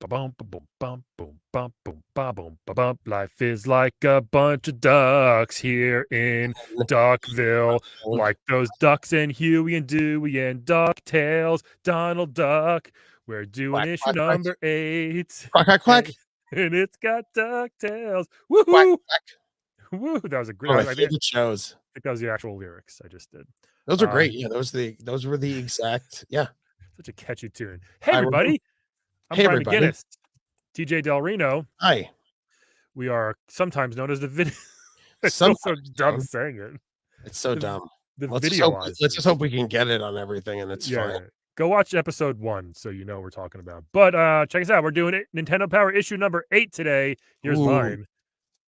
Ba-bum, ba-boom, bum, boom, bum, boom, ba-boom, ba-bum. Life is like a bunch of ducks here in Duckville, like those ducks and Huey and Dewey and Ducktales. Donald Duck. We're doing Quack, issue quack, quack. number 8. Quack, quack, quack. And it's got Ducktales. Quack, Woohoo! quack. Woo! That was a great. One of I my think favorite shows. that was the actual lyrics I just did. Those are great. Yeah, those were the exact. Yeah. Such a catchy tune. Hey, I remember. everybody. I'm Hey, Brian everybody. McGuinness. TJ Del Reno. Hi. We are sometimes known as the video. It's so dumb saying it. It's so dumb. The Let's videoized. just hope we can get it on everything and it's fine. Go watch episode 1 so you know what we're talking about. But check us out. We're doing it Nintendo Power issue number 8 today. Here's mine.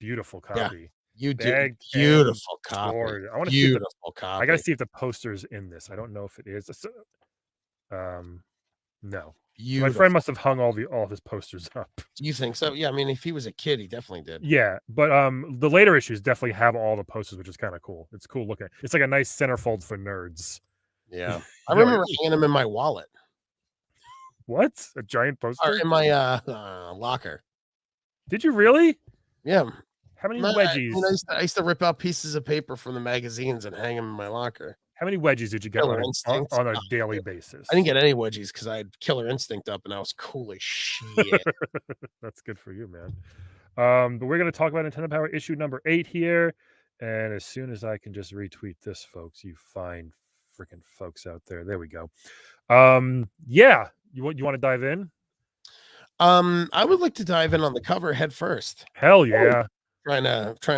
Beautiful copy. Yeah, you do. Beautiful copy. I want to see copy. I gotta see if the poster's in this. I don't know if it is. No. My friend must have hung all his posters up. Do you think so? Yeah, I mean, if he was a kid, he definitely did. Yeah, but the later issues definitely have all the posters, which is kind of cool. It's cool looking. It's like a nice centerfold for nerds. Yeah, I remember hanging them in my wallet. What? A giant poster? Or in my locker. Did you really? Yeah. How many wedgies? I used to rip out pieces of paper from the magazines and hang them in my locker. How many wedgies did you get on a daily basis? I didn't get any wedgies because I had Killer Instinct up and I was cool as shit. That's good for you, man. But we're going to talk about Nintendo Power issue number 8 here. And as soon as I can just retweet this, folks, you fine freaking folks out there. There we go. Yeah. You want to dive in? I would like to dive in on the cover head first. Hell yeah. Trying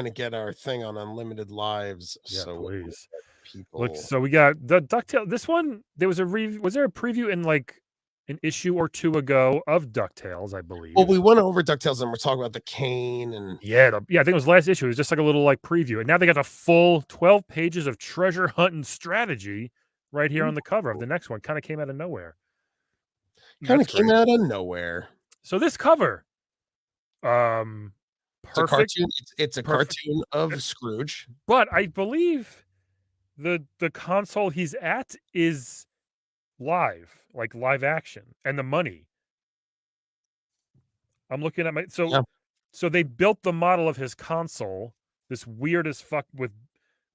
to get our thing on Unlimited Lives. Yeah, so please. People. Look, so we got the Ducktales. This one, there was was there a preview in like an issue or 2 ago of Ducktales, I believe. Well, we went over Ducktales and we're talking about the cane and I think it was last issue. It was just like a little like preview, and now they got the full 12 pages of treasure hunting strategy right here on the cover of the next one. Kind of came out of nowhere. Came out of nowhere. So this cover, perfect. It's a cartoon. It's a cartoon of Scrooge, but I believe the console he's at is live action, and the money. I'm looking at so they built the model of his console, this weird as fuck with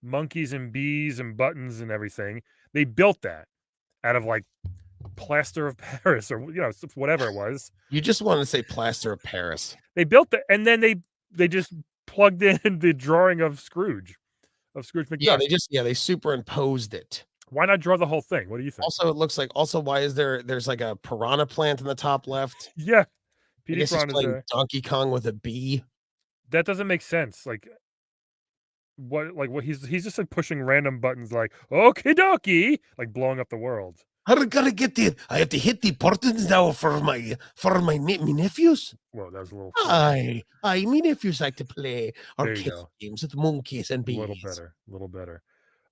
monkeys and bees and buttons and everything. They built that out of like plaster of Paris or whatever it was. You just want to say plaster of Paris. They built it, and then they just plugged in the drawing of Scrooge McDuck. They superimposed it. Why not draw the whole thing? What do you think? Also, it looks like why is there's like a piranha plant in the top left? Yeah. I guess he's playing Donkey Kong with a bee. That doesn't make sense. Like what he's just like pushing random buttons like okie dokie, like blowing up the world. I have to hit the buttons now for my nephews. Whoa, that was a little. My nephews like to play arcade games with monkeys and bees. A little better.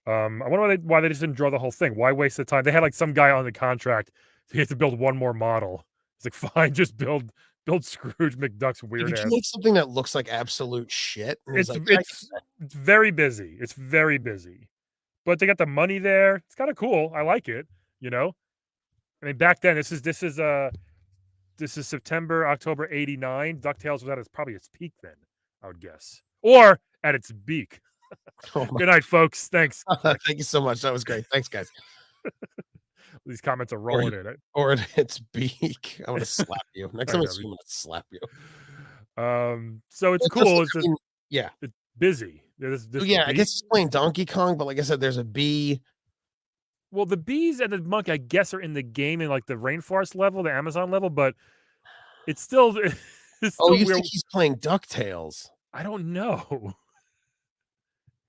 I wonder why they just didn't draw the whole thing. Why waste the time? They had like some guy on the contract. So he has to build one more model. It's like fine, just build Scrooge McDuck's weird ass. Could you make something that looks like absolute shit? It's very busy. It's very busy, but they got the money there. It's kind of cool. I like it. I mean, back then, this is September, October '89. Ducktales was at probably its peak then, I would guess, or at its beak. Good night, folks. Thanks. Thank you so much. That was great. Thanks, guys. These comments are rolling in it. Or at its beak. I want to slap you. Next time I see you, I'm going to slap you. So it's cool. It's busy. I guess it's playing Donkey Kong, but like I said, there's a bee. Well, the bees and the monkey, I guess, are in the game in like the rainforest level, the Amazon level, but it's still. You think he's playing DuckTales? I don't know.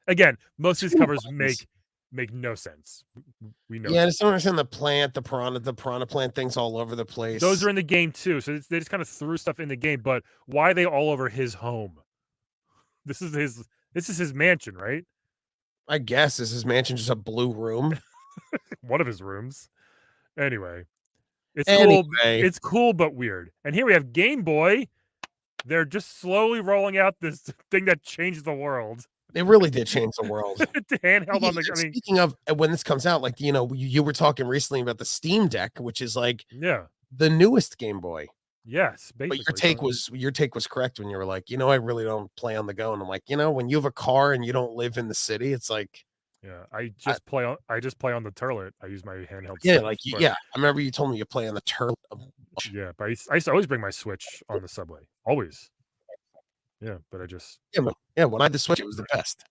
Again, most of these covers make no sense. We know. Yeah, I just don't understand the piranha plant things all over the place. Those are in the game too, so they just kind of threw stuff in the game. But why are they all over his home? This is his mansion, right? I guess is his mansion just a blue room. One of his rooms. Anyway, cool. It's cool but weird. And here we have Game Boy. They're just slowly rolling out this thing that changed the world. It really did change the world. Handheld on the. Speaking of when this comes out, like you were talking recently about the Steam Deck, which is like the newest Game Boy. Yes, But basically. your take was correct when you were like, I really don't play on the go. And I'm like, when you have a car and you don't live in the city, it's like, Yeah, I, I just play on the turlet. I use my handheld yeah, stuff, like but yeah. I remember you told me you play on the turtle. yeah, but I used to always bring my Switch on the subway, always. Yeah, but I just Yeah, when I had the Switch, it was the best.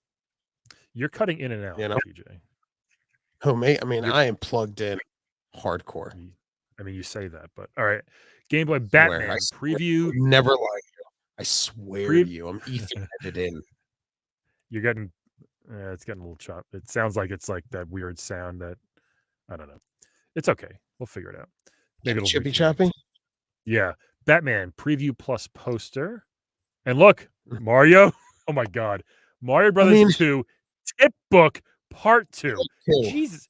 you're cutting in and You out, know, TJ. who me? I mean, You're I am plugged in hardcore. you I mean, you say that, but all right. Game Boy Swear, I Batman swear, I preview would never lie to you. I swear to pre you, I'm Etherneted in. You're getting it's getting a little chop. It sounds like it's like that weird sound that I don't know. It's okay. We'll figure it out. Maybe Getting it'll chippy reconnect. choppy. Yeah. Batman preview plus poster. And look, Mario. Oh my god. Mario I Brothers mean, 2 Tip Book Part 2. too. Jesus.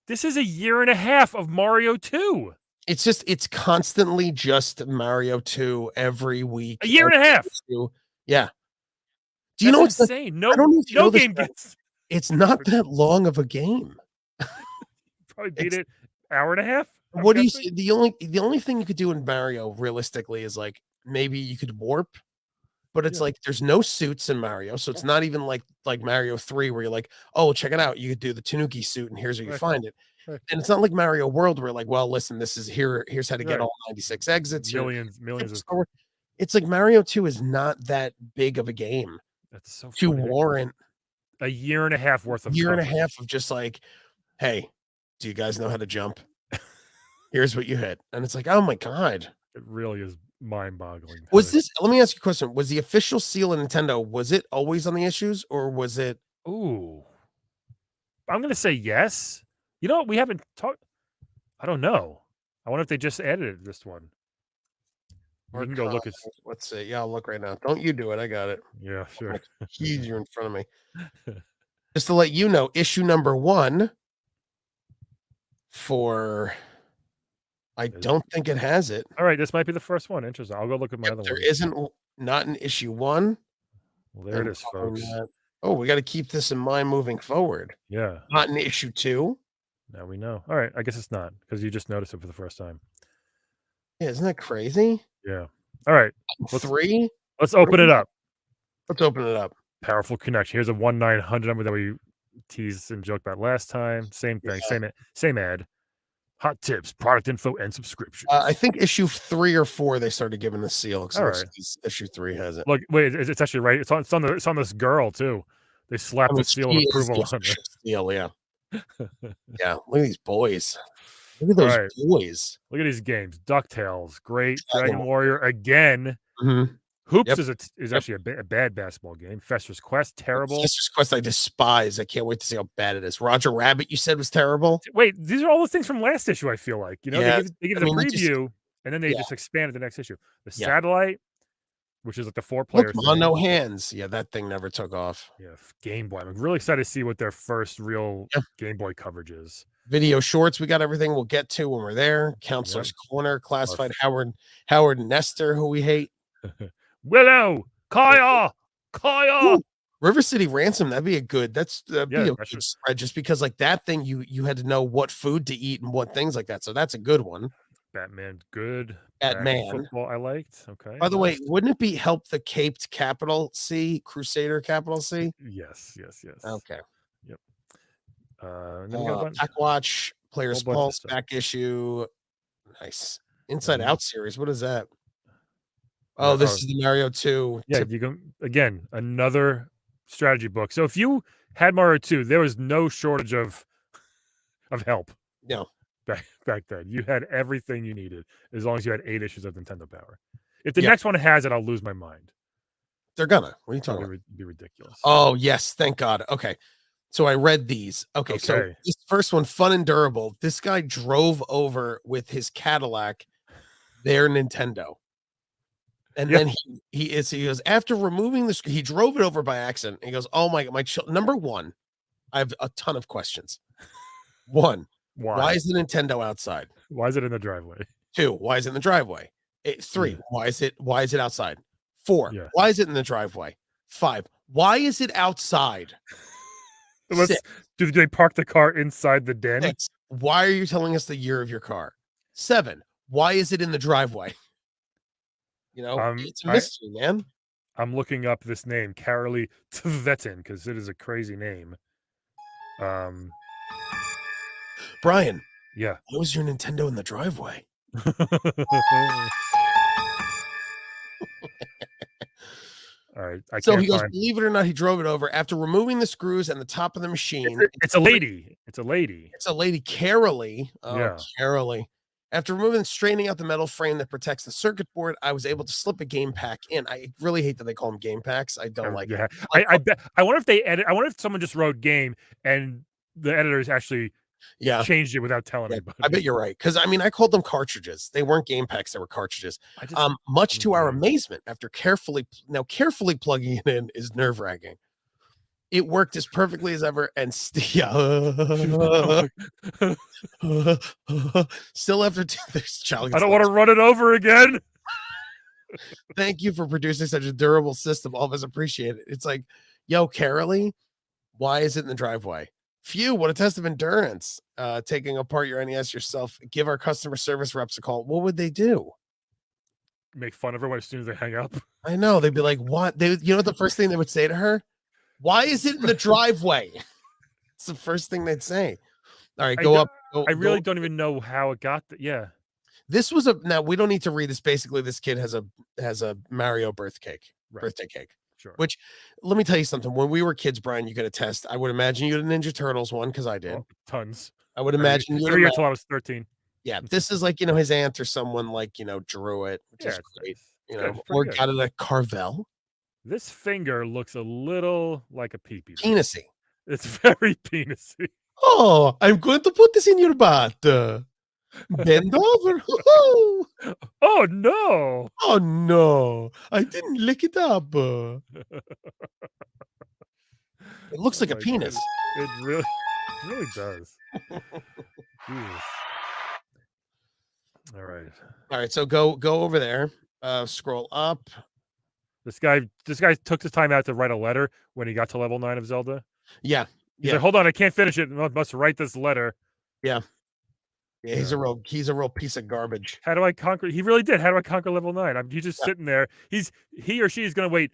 This is a year and a half of Mario 2. It's constantly just Mario 2 every A week. year and a half. Issue. Yeah. Do you That's know it's like insane. I don't know if you No know this, game but gets it's not that long of a game. probably beat It's it hour and a half, I'm what do you guessing. see? The only thing you could do in Mario realistically is like maybe you could warp, but it's Yeah. like there's no suits in Mario, so it's not even like Mario 3 where you're like, "Oh, check it out. You could do the Tanuki suit and here's where you Right. find it." Right. And it's not like Mario World where like, "Well, listen, this is here's how to get Right. all 96 exits here." Millions of It's like Mario 2 is not that big of a game that's so to funny. warrant A year and a half worth a of year and a coverage. half of just like, "Hey, do you guys know how to jump? Here's what you hit." And it's like, "Oh my god." It really is mind-boggling how Was they this let me ask you a question. Was the official seal of Nintendo, was it always on the issues or was it Ooh. I'm gonna say yes. You know what? We haven't talked I don't know. I wonder if they just edited this one. You can go archive? look at Let's see. Yeah, I'll look right now. Don't you do it. I got it. yeah, On sure. the computer in front of me. Just to let you know, issue number 1 for I Is don't think it has it. alright, this might be the first one. Interesting. I'll go look at my Yep, other there ones. isn't not an issue 1. Well, there it And is, following folks. that oh, we gotta keep this in mind moving forward. Yeah. Not in issue 2. Now we know. Alright, I guess it's not because you just noticed it for the first time. Yeah, isn't that crazy? Yeah. Alright. Let's 3? let's What do open we it got? up. Let's open it up. Powerful connection. Here's a 1-900 number that we teased and joked about last time. Same thing. Yeah. Same ad. Hot tips, product info, and subscriptions. I think issue 3 or 4 they started giving the seal because it All looks right. like issue 3 has it. Look, wait, it's actually right. It's on this girl too. They I slapped mean, the seal of she is the approval on official seal, yeah. Yeah, look at these boys. Look at All those right. boys. Look at these games. Ducktales, great. Dragon Dragon Warrior again. Mhm. Hoops Yep, is yep. actually a bad basketball game. Fester's Quest, terrible. Sister's Quest I despise. I can't wait to see how bad it is. Roger Rabbit you said was terrible? Wait, these are all the things from last issue. I feel like they Yeah, give I the mean, they just preview and then they yeah, just expanded the next issue. The yeah. satellite, which is like the Look, 4-player Ma, thing. no hands. Yeah, that thing never took off. Yeah, Game Boy. I'm really excited to see what their first real Yeah. Game Boy coverage is. Video shorts, we got everything we'll get to when we're there. Yep. Counselor's Corner, Our Classified Howard Nestor, who we hate. Willow, Kaya, Kaya. Ooh, River City Ransom, that'd be that'd be Yeah, a that good should spread just because like that thing you had to know what food to eat and what things like that. So that's a good one. Batman good. At Dragon man. football I liked. Okay, By the way, next. wouldn't it be help the caped capital C, Crusader capital C? Yes, yes, yes. Okay. Yep. And then we got a bunch, Pack Watch, whole Player's bunch of Pulse, stuff. back issue. Nice. Inside And Out series. What is that? yeah, Oh, this is the Mario 2 yeah, tip. you go again, another strategy book. So if you had Mario 2, there was no shortage of help No. back then. You had everything you needed as long as you had 8 issues of Nintendo Power. If the Yeah, next one has it, I'll lose my mind. they're gonna. What are you That'd talking about? be ridiculous. Oh, yes. Thank God. Okay. So I read these. Okay. So Okay. this first one, fun and durable. This guy drove over with his Cadillac their Nintendo. And Yeah. then he goes, after removing the screen, he drove it over by accident. He goes, oh my number one, I have a ton of questions. One, why is the Nintendo outside? Why is it in the driveway? 2, why is it in the driveway? 3, Yeah. why is it outside? 4, Yeah. why is it in the driveway? 5, why is it outside? Let's do they park the car inside the den? 6, why are you telling us the year of your car? 7, why is it in the driveway? You know, it's a I mystery, man. I'm looking up this name, Carolee Tvetin, because it is a crazy name. Brian, Yeah. what was your Nintendo in the driveway? All right, I So can't he goes, find. believe it or not, he drove it over after removing the screws and the top of the machine. It's a lady. It's a lady. It's a lady, Carolee. Oh, Yeah. Carolee. After removing and straightening out the metal frame that protects the circuit board, I was able to slip a game pack in. I really hate that they call them game packs. I don't like Yeah. it. I bet. I wonder if they edit. I wonder if someone just wrote game and the editors actually Yeah. changed it without telling Yeah, anybody. I bet you're right. Because I mean, I called them cartridges. They weren't game packs, they were cartridges. I Much to our amazement, after carefully plugging it in is nerve-wracking. It worked as perfectly as ever, and still after this child. I don't want to run it over again. Thank you for producing such a durable system. All of us appreciate it. It's like, yo, Carolee, why is it in the driveway? Phew, what a test of endurance. Taking apart your NES yourself. Give our customer service reps a call. What would they do? Make fun of her as soon as they hang up. I know. They'd be like, what? You know what the first thing they would say to her? Why is it in the driveway? It's the first thing they'd say. All right, go up. I really don't even know how it got there. Yeah. This was now we don't need to read this. Basically, this kid has a Mario birthday cake. Sure. Which, let me tell you something. When we were kids, Brian, you could attest. I would imagine you had a Ninja Turtles one because I did. Well, tons. I would imagine you every year until I was 13. Yeah, this is like, his aunt or someone like, drew it, which is great. Nice. Or got it at Carvel. This finger looks a little like a peepee. Penisy. It's very penisy. Oh, I'm going to put this in your butt. Bend over. Oh no! Oh no! I didn't lick it up. It looks like a penis. It really does. Jesus. All right. So go over there. Scroll up. This guy took the time out to write a letter when he got to level 9 of Zelda. Yeah. He's like, hold on, I can't finish it. I must write this letter. Yeah. Yeah, he's a real piece of garbage. How do I conquer? He really did. How do I conquer level 9? He's just sitting there. He or she is going to wait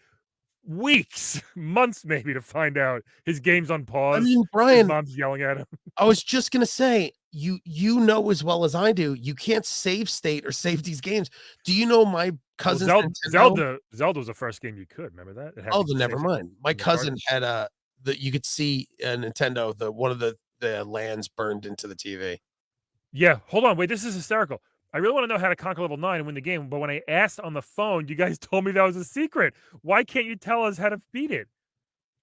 weeks, months maybe to find out his game's on pause. I mean, Brian, his mom's yelling at him. I was just going to say, you know as well as I do, you can't save state or save these games. Do you know my cousin Zelda was the first game you could. Remember that? Oh, never mind. My cousin had you could see a Nintendo, one of the lands burned into the TV. Yeah, hold on. Wait, this is hysterical. I really want to know how to conquer level 9 and win the game, but when I asked on the phone, you guys told me that was a secret. Why can't you tell us how to beat it?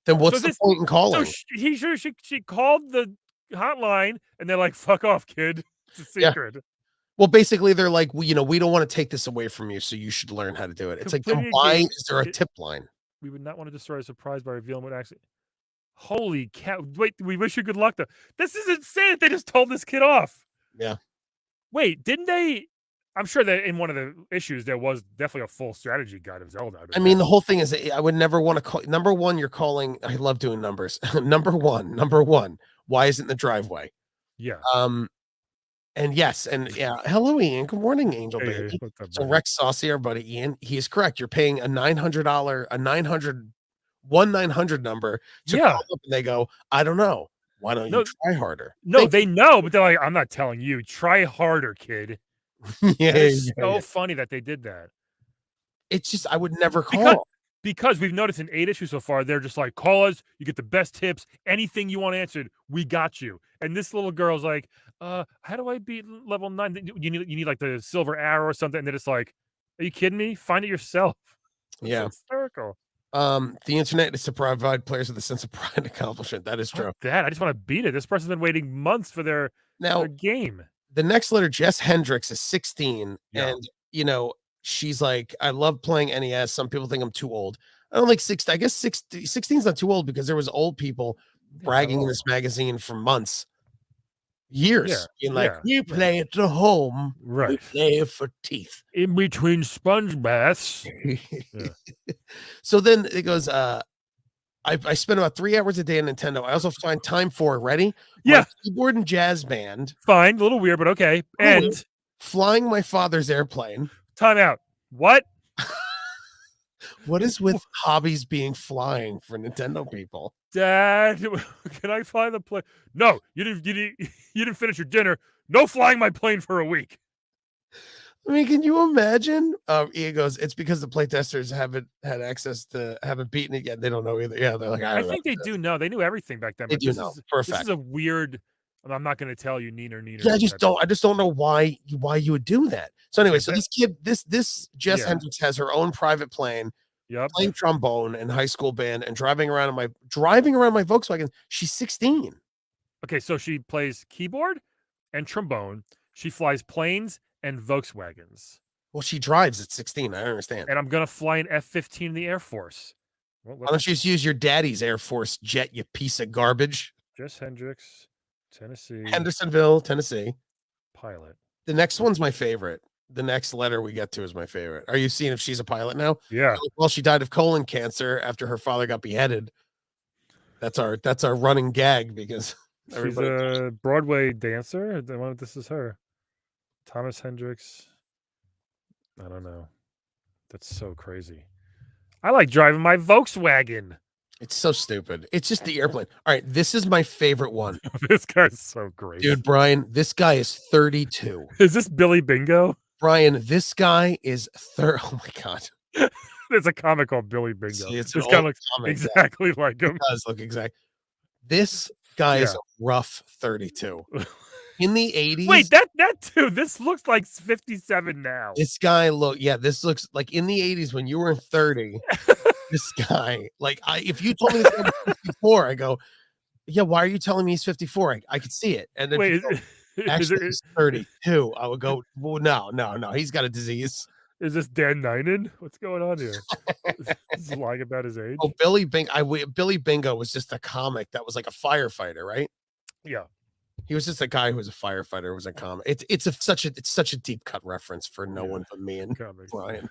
Then what's the point in calling? So she called the hotline, and they're like, "Fuck off, kid. It's a secret." Yeah. Well, basically, they're like, we don't want to take this away from you, so you should learn how to do it. It's like, then why is there a tip line? We would not want to destroy a surprise by revealing what actually. Holy cow! Wait, we wish you good luck though. This is insane. They just told this kid off. Yeah. Wait, didn't they? I'm sure that in one of the issues there was definitely a full strategy guide of Zelda. I mean, the whole thing is, I would never want to call. Number one, you're calling. I love doing numbers. Number one. Why isn't the driveway? Yeah. And yes, and yeah. Hello, Ian. Good morning, Angel Baby. Hey, so Rex Saucy, our buddy Ian, he is correct. You're paying a $900 number to call up, and they go, I don't know. Why don't you try harder? No, they know, but they're like, I'm not telling you. Try harder, kid. It's so funny that they did that. It's just, I would never call. Because we've noticed in 8 issues so far, they're just like, call us, you get the best tips, anything you want answered, we got you. And this little girl's like, how do I beat level 9? You need like the silver arrow or something. And they're just like, are you kidding me? Find it yourself. Yeah. It's hysterical. The internet is to provide players with a sense of pride and accomplishment. That is true. I just want to beat it. This person's been waiting months for their game. The next letter, Jess Hendricks, is 16. Yeah. And, she's like, I love playing NES. Some people think I'm too old. I don't like 16. I guess 16 is not too old because there was old people bragging in this magazine for months, years. We play at the home. Right. We play for teeth. In between sponge baths. So then it goes, I spend about 3 hours a day on Nintendo. I also find time for, ready? Yeah. Keyboard and jazz band. Fine. A little weird, but okay. And flying my father's airplane. Time out. What? What is with hobbies being flying for Nintendo people? Dad, can I fly the plane? No, you didn't finish your dinner. No flying my plane for a week. I mean, can you imagine? Ian goes, it's because the playtesters haven't had access to, haven't beaten it yet. They don't know either. Yeah, they're like, I I don't know. think they do know. They knew everything back then. They But do know for a this fact. is a weird. I'm not going to tell you, neener. Yeah, I just don't know why you would do that. So anyway, so this kid, this Jess Hendricks has her own private plane, playing trombone in high school band and driving around my Volkswagen. She's 16. Okay, so she plays keyboard and trombone. She flies planes and Volkswagens. Well, she drives at 16. I understand. And I'm gonna fly an F-15 in the Air Force. Why don't you just use your daddy's Air Force jet, you piece of garbage? Jess Hendricks, Tennessee. Hendersonville, Tennessee. Pilot. The next one's my favorite. The next letter we get to is my favorite. Are you seeing if she's a pilot now? Yeah. Well, she died of colon cancer after her father got beheaded. That's our running gag because she's a Broadway dancer. This is her. Thomas Hendricks. I don't know. That's so crazy. I like driving my Volkswagen. It's so stupid. It's just the airplane. All right, this is my favorite one. This guy's so great. Dude, Brian, this guy is 32. Is this Billy Bingo? Brian, this guy is oh my God. There's a comic called Billy Bingo. See, this guy looks exactly like him. It does look exact. This guy is a rough 32. In the 80s. Wait, that too. This looks like 57 now. This guy this looks like in the 80s when you were 30. This guy, like, if you told me this guy was 54, I go, yeah, why are you telling me he's 54? I could see it. And then actually he's 32, I would go, well, no, he's got a disease. Is this Dan Ninen? What's going on here? He's lying about his age. Oh, Billy Bingo was just a comic that was like a firefighter, right? Yeah. He was just a guy who was a firefighter. It was a comic. It's such a deep cut reference for no one but me and Brian.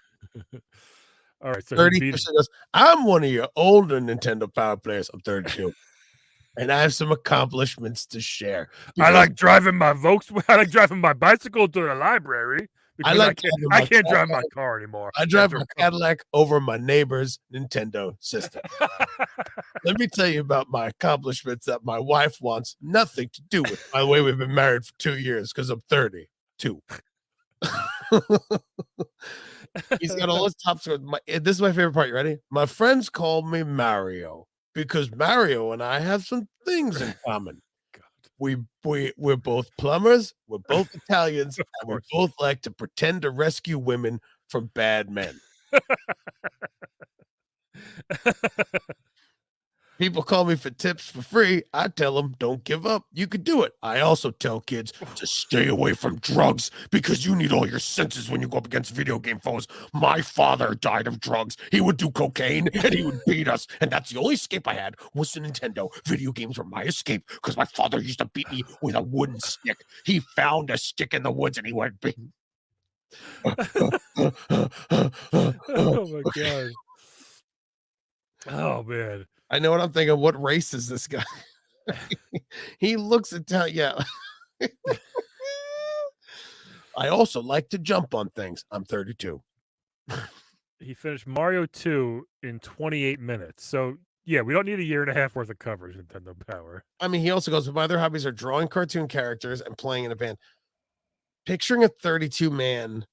All right, so 30% goes, I'm one of your older Nintendo Power players. I'm 32. And I have some accomplishments to share. I like driving my Volkswagen. I like driving my bicycle to the library. Because I can't drive my car anymore. I drive my Cadillac over my neighbor's Nintendo system. Let me tell you about my accomplishments that my wife wants nothing to do with. By the way, we've been married for 2 years because I'm 32. He's got all his top scores. This is my favorite part. You ready? My friends call me Mario because Mario and I have some things in common. We're both plumbers, we're both Italians, and we both like to pretend to rescue women from bad men. People call me for tips for free. I tell them, don't give up. You could do it. I also tell kids to stay away from drugs because you need all your senses when you go up against video game foes. My father died of drugs. He would do cocaine and he would beat us. And that's the only escape I had was the Nintendo. Video games were my escape because my father used to beat me with a wooden stick. He found a stick in the woods and he went beat. Oh my God. Oh man. I know what I'm thinking. What race is this guy? He looks Italian. Yeah. I also like to jump on things. I'm 32. He finished Mario 2 in 28 minutes. So yeah, we don't need a year and a half worth of coverage, Nintendo Power. I mean, he also goes, my other hobbies are drawing cartoon characters and playing in a band. Picturing a 32-man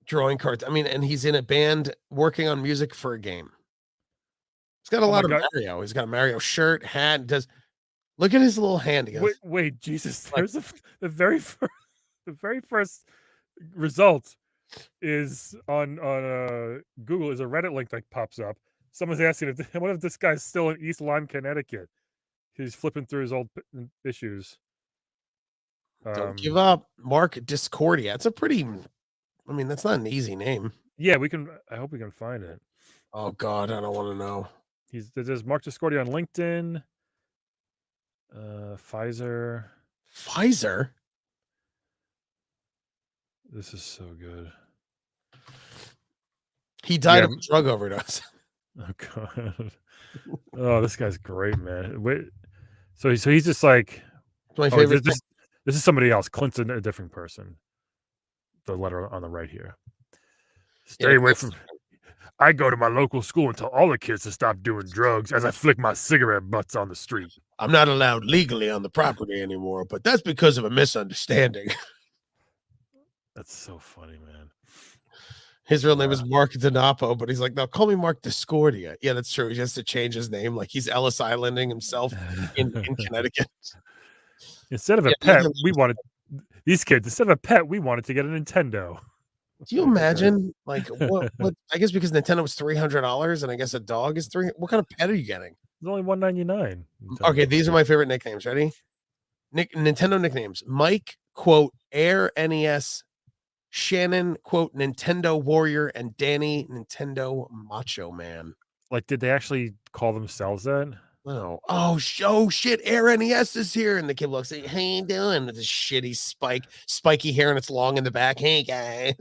drawing cartoon. I mean, and he's in a band working on music for a game. He's got a lot of Mario. He's got a Mario shirt, hat. Look at his little hand. He goes, wait, Jesus! There's the very first result is on Google is a Reddit link that pops up. Someone's asking what if this guy's still in East Lyme, Connecticut? He's flipping through his old issues. Don't give up, Mark Discordia. It's a pretty. I mean, that's not an easy name. Yeah, we can. I hope we can find it. Oh God, I don't want to know. There's Mark Discordia on LinkedIn. Pfizer. This is so good. He died of a drug overdose. Oh God. Oh, this guy's great, man. Wait, so he's just like my favorite. This is somebody else. Clint's a different person. The letter on the right here. Stay away from. I go to my local school and tell all the kids to stop doing drugs as I flick my cigarette butts on the street. I'm not allowed legally on the property anymore, but that's because of a misunderstanding. That's so funny, man. His real name is Mark Donapo, but he's like, no, call me Mark Discordia. Yeah, that's true. He has to change his name. Like he's Ellis Islanding himself in Connecticut. Instead of a pet, we wanted these kids, instead of a pet, we wanted to get a Nintendo. Do you imagine like what I guess because Nintendo was $300 and I guess a dog is what kind of pet are you getting? It's only $199. Okay, these are my favorite nicknames. Ready? Nintendo nicknames. Mike, quote, Air NES, Shannon, quote, Nintendo Warrior, and Danny, Nintendo Macho Man. Like, did they actually call themselves that? No. Oh, shit. Air NES is here. And the kid looks like, how you doing? With this shitty spiky hair and it's long in the back. Hey, guys.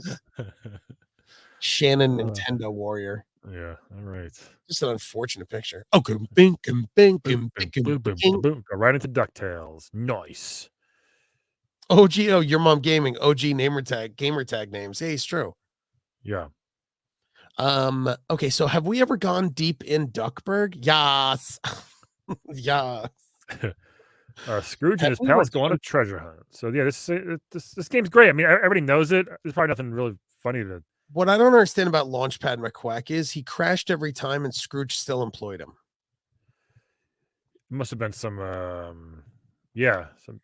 Shannon, Nintendo Warrior. Yeah, all right. Just an unfortunate picture. Oh, good. Bing, bing, bing, boom, go right into Ducktales. Nice. OG, Your Mom Gaming, OG gamer tag names. Hey, it's true. Yeah. Okay, so have we ever gone deep in Duckburg? Yes. Yeah. Scrooge and his pals go on a treasure hunt. So yeah, this game's great. I mean, everybody knows it. There's probably nothing really funny to. What I don't understand about Launchpad McQuack is he crashed every time, and Scrooge still employed him. It must have been some, yeah. Some,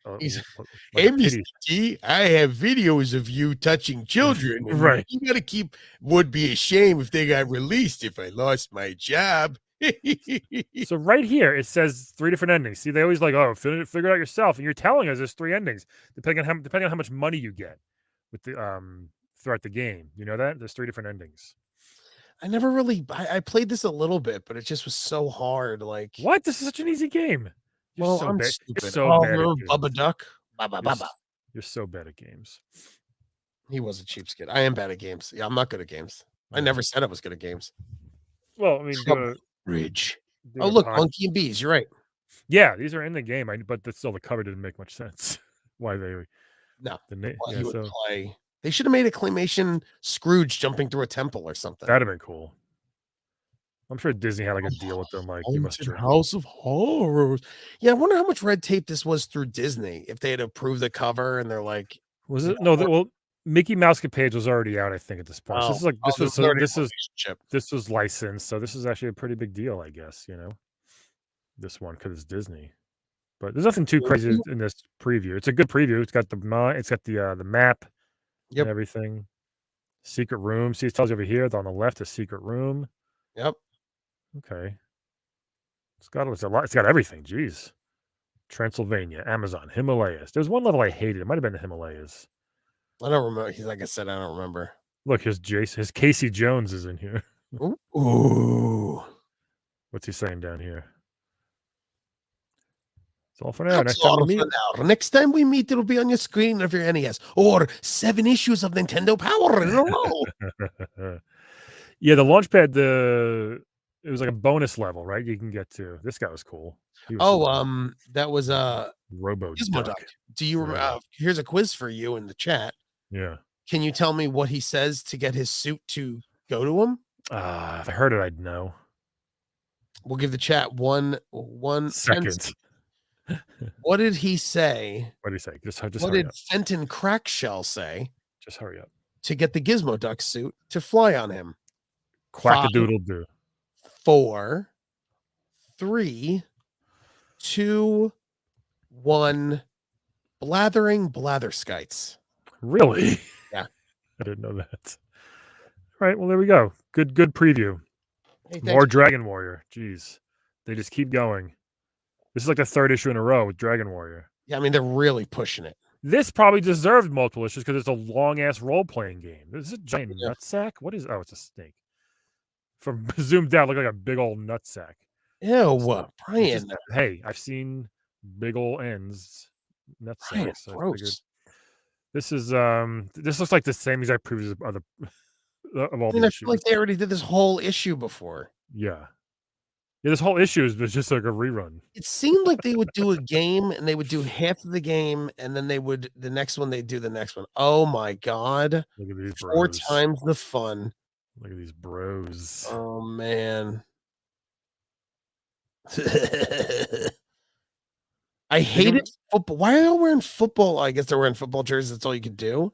hey, Mr. T, I have videos of you touching children. Right. You gotta keep. Would be a shame if they got released if I lost my job. So right here it says 3 different endings. See, they always like, oh, figure it out yourself, and you're telling us there's 3 endings depending on how much money you get with the throughout the game. You know that there's 3 different endings. I never really. I played this a little bit, but it just was so hard. Like what? This is such an easy game. You're so bad. Stupid. You're so bad. Bubba Duck. Bubba. You're so bad at games. He was a cheapskate. I am bad at games. Yeah, I'm not good at games. I never said I was good at games. Well, I mean, Bridge. Oh, look, Monkey and Bees. You're right. Yeah, these are in the game, but still, the cover didn't make much sense. Why they? No. He would play. They should have made a claymation Scrooge jumping through a temple or something. That'd have been cool. I'm sure Disney had like a deal with them, like you must House of Horrors. Yeah, I wonder how much red tape this was through Disney. If they had approved the cover and they're like, was it no? Well, Mickey Mouse Page was already out, I think, at this point. So this was licensed, so this is actually a pretty big deal, I guess. You know, this one because it's Disney. But there's nothing too crazy in this preview. It's a good preview. It's got the map, and everything. Secret room. See, it tells you over here on the left, a secret room. Yep. Okay. It's got a lot. It's got everything. Jeez. Transylvania, Amazon, Himalayas. There's one level I hated. It might have been the Himalayas. I don't remember. Like I said, I don't remember. Look, his Casey Jones is in here. Ooh. What's he saying down here? It's all for now. Next time we meet, it'll be on your screen of your NES or 7 issues of Nintendo Power in a row. Yeah, the Launchpad, it was like a bonus level, right? You can get to. This guy was cool. That was Robo-Duck. Do you remember? Here's a quiz for you in the chat. Yeah. Can you tell me what he says to get his suit to go to him? If I heard it, I'd know. We'll give the chat one second. What did he say? What did he say? Just what did Fenton Crackshell say? Just hurry up. To get the Gizmo Duck suit to fly on him. Quack-a-doodle-doo. 4, 3, 2, 1. Blathering blatherskites. Really? Yeah. I didn't know that. All right. Well, there we go. Good preview. Hey, more Dragon Warrior. Jeez. They just keep going. This is like the 3rd issue in a row with Dragon Warrior. Yeah, I mean, they're really pushing it. This probably deserved multiple issues because it's a long-ass role-playing game. This is a giant nutsack. What is... Oh, it's a snake. From zoomed down, look like a big old nutsack. Ew, Brian. Hey, I've seen big old ends nutsack. So gross. This is this looks like the same exact previews of all the issues. I feel like they already did this whole issue before. Yeah. Yeah, this whole issue is just like a rerun. It seemed like they would do a game and they would do half of the game and then the next one they'd do the next one. Oh my god. Look at these 4 times the fun. Look at these bros. Oh man. I hated football. Why are they all wearing football? I guess they're wearing football jerseys. That's all you could do.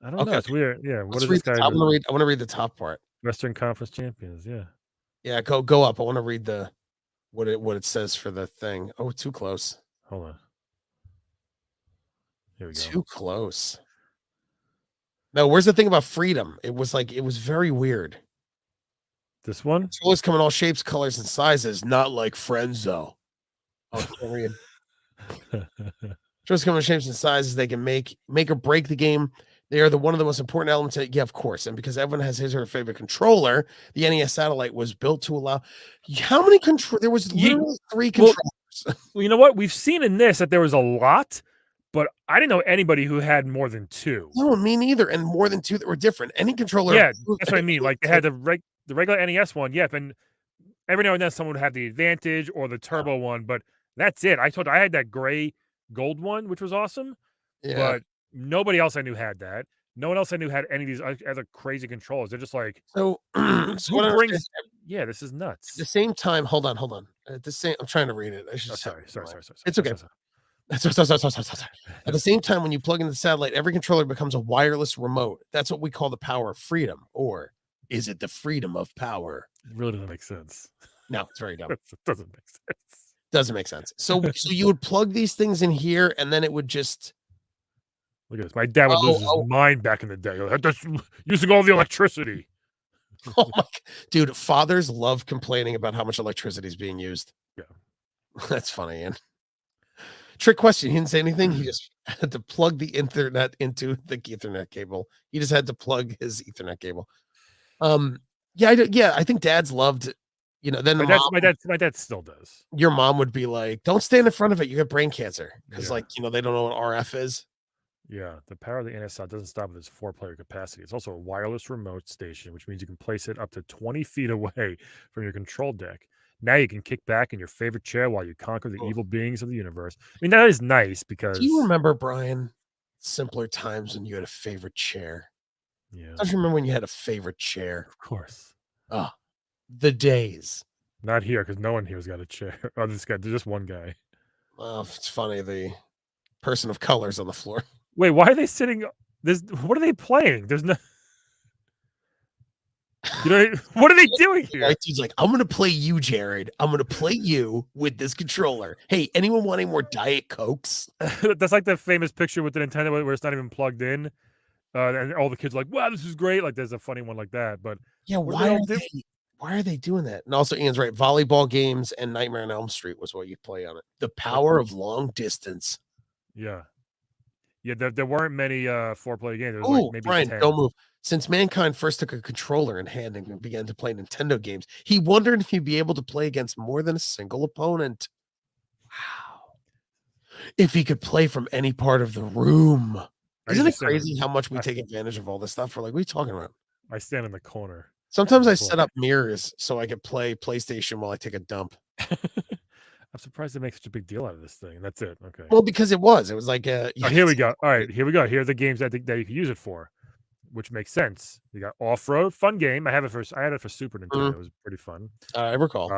I don't know. Okay. It's weird. Yeah. What Let's is read this the guy? top. I want to read the top part. Western Conference champions. Yeah. Yeah, go up. I want to read what it says for the thing. Oh, too close. Hold on. Here we go. Too close. No, where's the thing about freedom? It was very weird. This one? Controllers come in all shapes, colors, and sizes, not like friends though. Oh, can't read. Controllers come in shapes and sizes. They can make or break the game. They are one of the most important elements. Yeah, of course. And because everyone has his or her favorite controller, the NES satellite was built to allow. How many control? There was literally 3 controllers. Well, you know what? We've seen in this that there was a lot, but I didn't know anybody who had more than 2. No, me neither. And more than 2 that were different. Any controller. Yeah, that's what I mean. Like they had the regular NES one. Yeah, and every now and then someone would have the Advantage or the Turbo one, but that's it. I had that gray gold one, which was awesome. Yeah. But nobody else I knew had that. No one else I knew had any of these other crazy controllers. They're just like, so who brings? Yeah, this is nuts. At the same time, hold on. At the same, I'm trying to read it. I should sorry. It's okay. At the same time, when you plug into the satellite, every controller becomes a wireless remote. That's what we call the power of freedom. Or is it the freedom of power? It really doesn't make sense. No, it's very dumb. It doesn't make sense. Doesn't make sense. So you would plug these things in here, and then it would just. Look at this. My dad would lose his mind back in the day. That's using all the electricity. Oh my, dude, fathers love complaining about how much electricity is being used. Yeah. That's funny, Ian. Trick question. He didn't say anything. He just had to plug the internet into the Ethernet cable. He just had to plug his Ethernet cable. I think dads loved, then my dad still does. Your mom would be like, don't stand in front of it. You get brain cancer. Because they don't know what RF is. Yeah, the power of the NS doesn't stop with its 4-player capacity. It's also a wireless remote station, which means you can place it up to 20 feet away from your control deck. Now you can kick back in your favorite chair while you conquer the evil beings of the universe. I mean, that is nice because... Do you remember, Brian, simpler times when you had a favorite chair? Yeah. Don't you remember when you had a favorite chair? Of course. Oh, the days. Not here, because no one here's got a chair. Oh, this guy, there's just one guy. Well, it's funny, the person of colors on the floor. Wait, why are they sitting? What are they playing? There's no. What are they doing here? Right, dude's like, I'm gonna play you, Jared. I'm gonna play you with this controller. Hey, anyone want any more Diet Cokes? That's like the famous picture with the Nintendo where it's not even plugged in, and all the kids are like, "Wow, this is great!" Like, there's a funny one like that. But yeah, why are they doing that? And also, Ian's right. Volleyball games and Nightmare on Elm Street was what you play on it. The power of long distance. Yeah. Yeah, there weren't many 4-player games. There was like maybe Brian, 10. Don't move. Since mankind first took a controller in hand and began to play Nintendo games, he wondered if he'd be able to play against more than a single opponent. Wow. If he could play from any part of the room. Isn't it crazy how much we take advantage of all this stuff? We're like, what are you talking about? I stand in the corner. Sometimes I set up mirrors so I could play PlayStation while I take a dump. I'm surprised they make such a big deal out of this thing. That's it. Okay. Well, because it was like here we go. All right, here we go. Here are the games that you can use it for, which makes sense. You got Off-Road, fun game. I had it for Super Nintendo. It was pretty fun. I recall.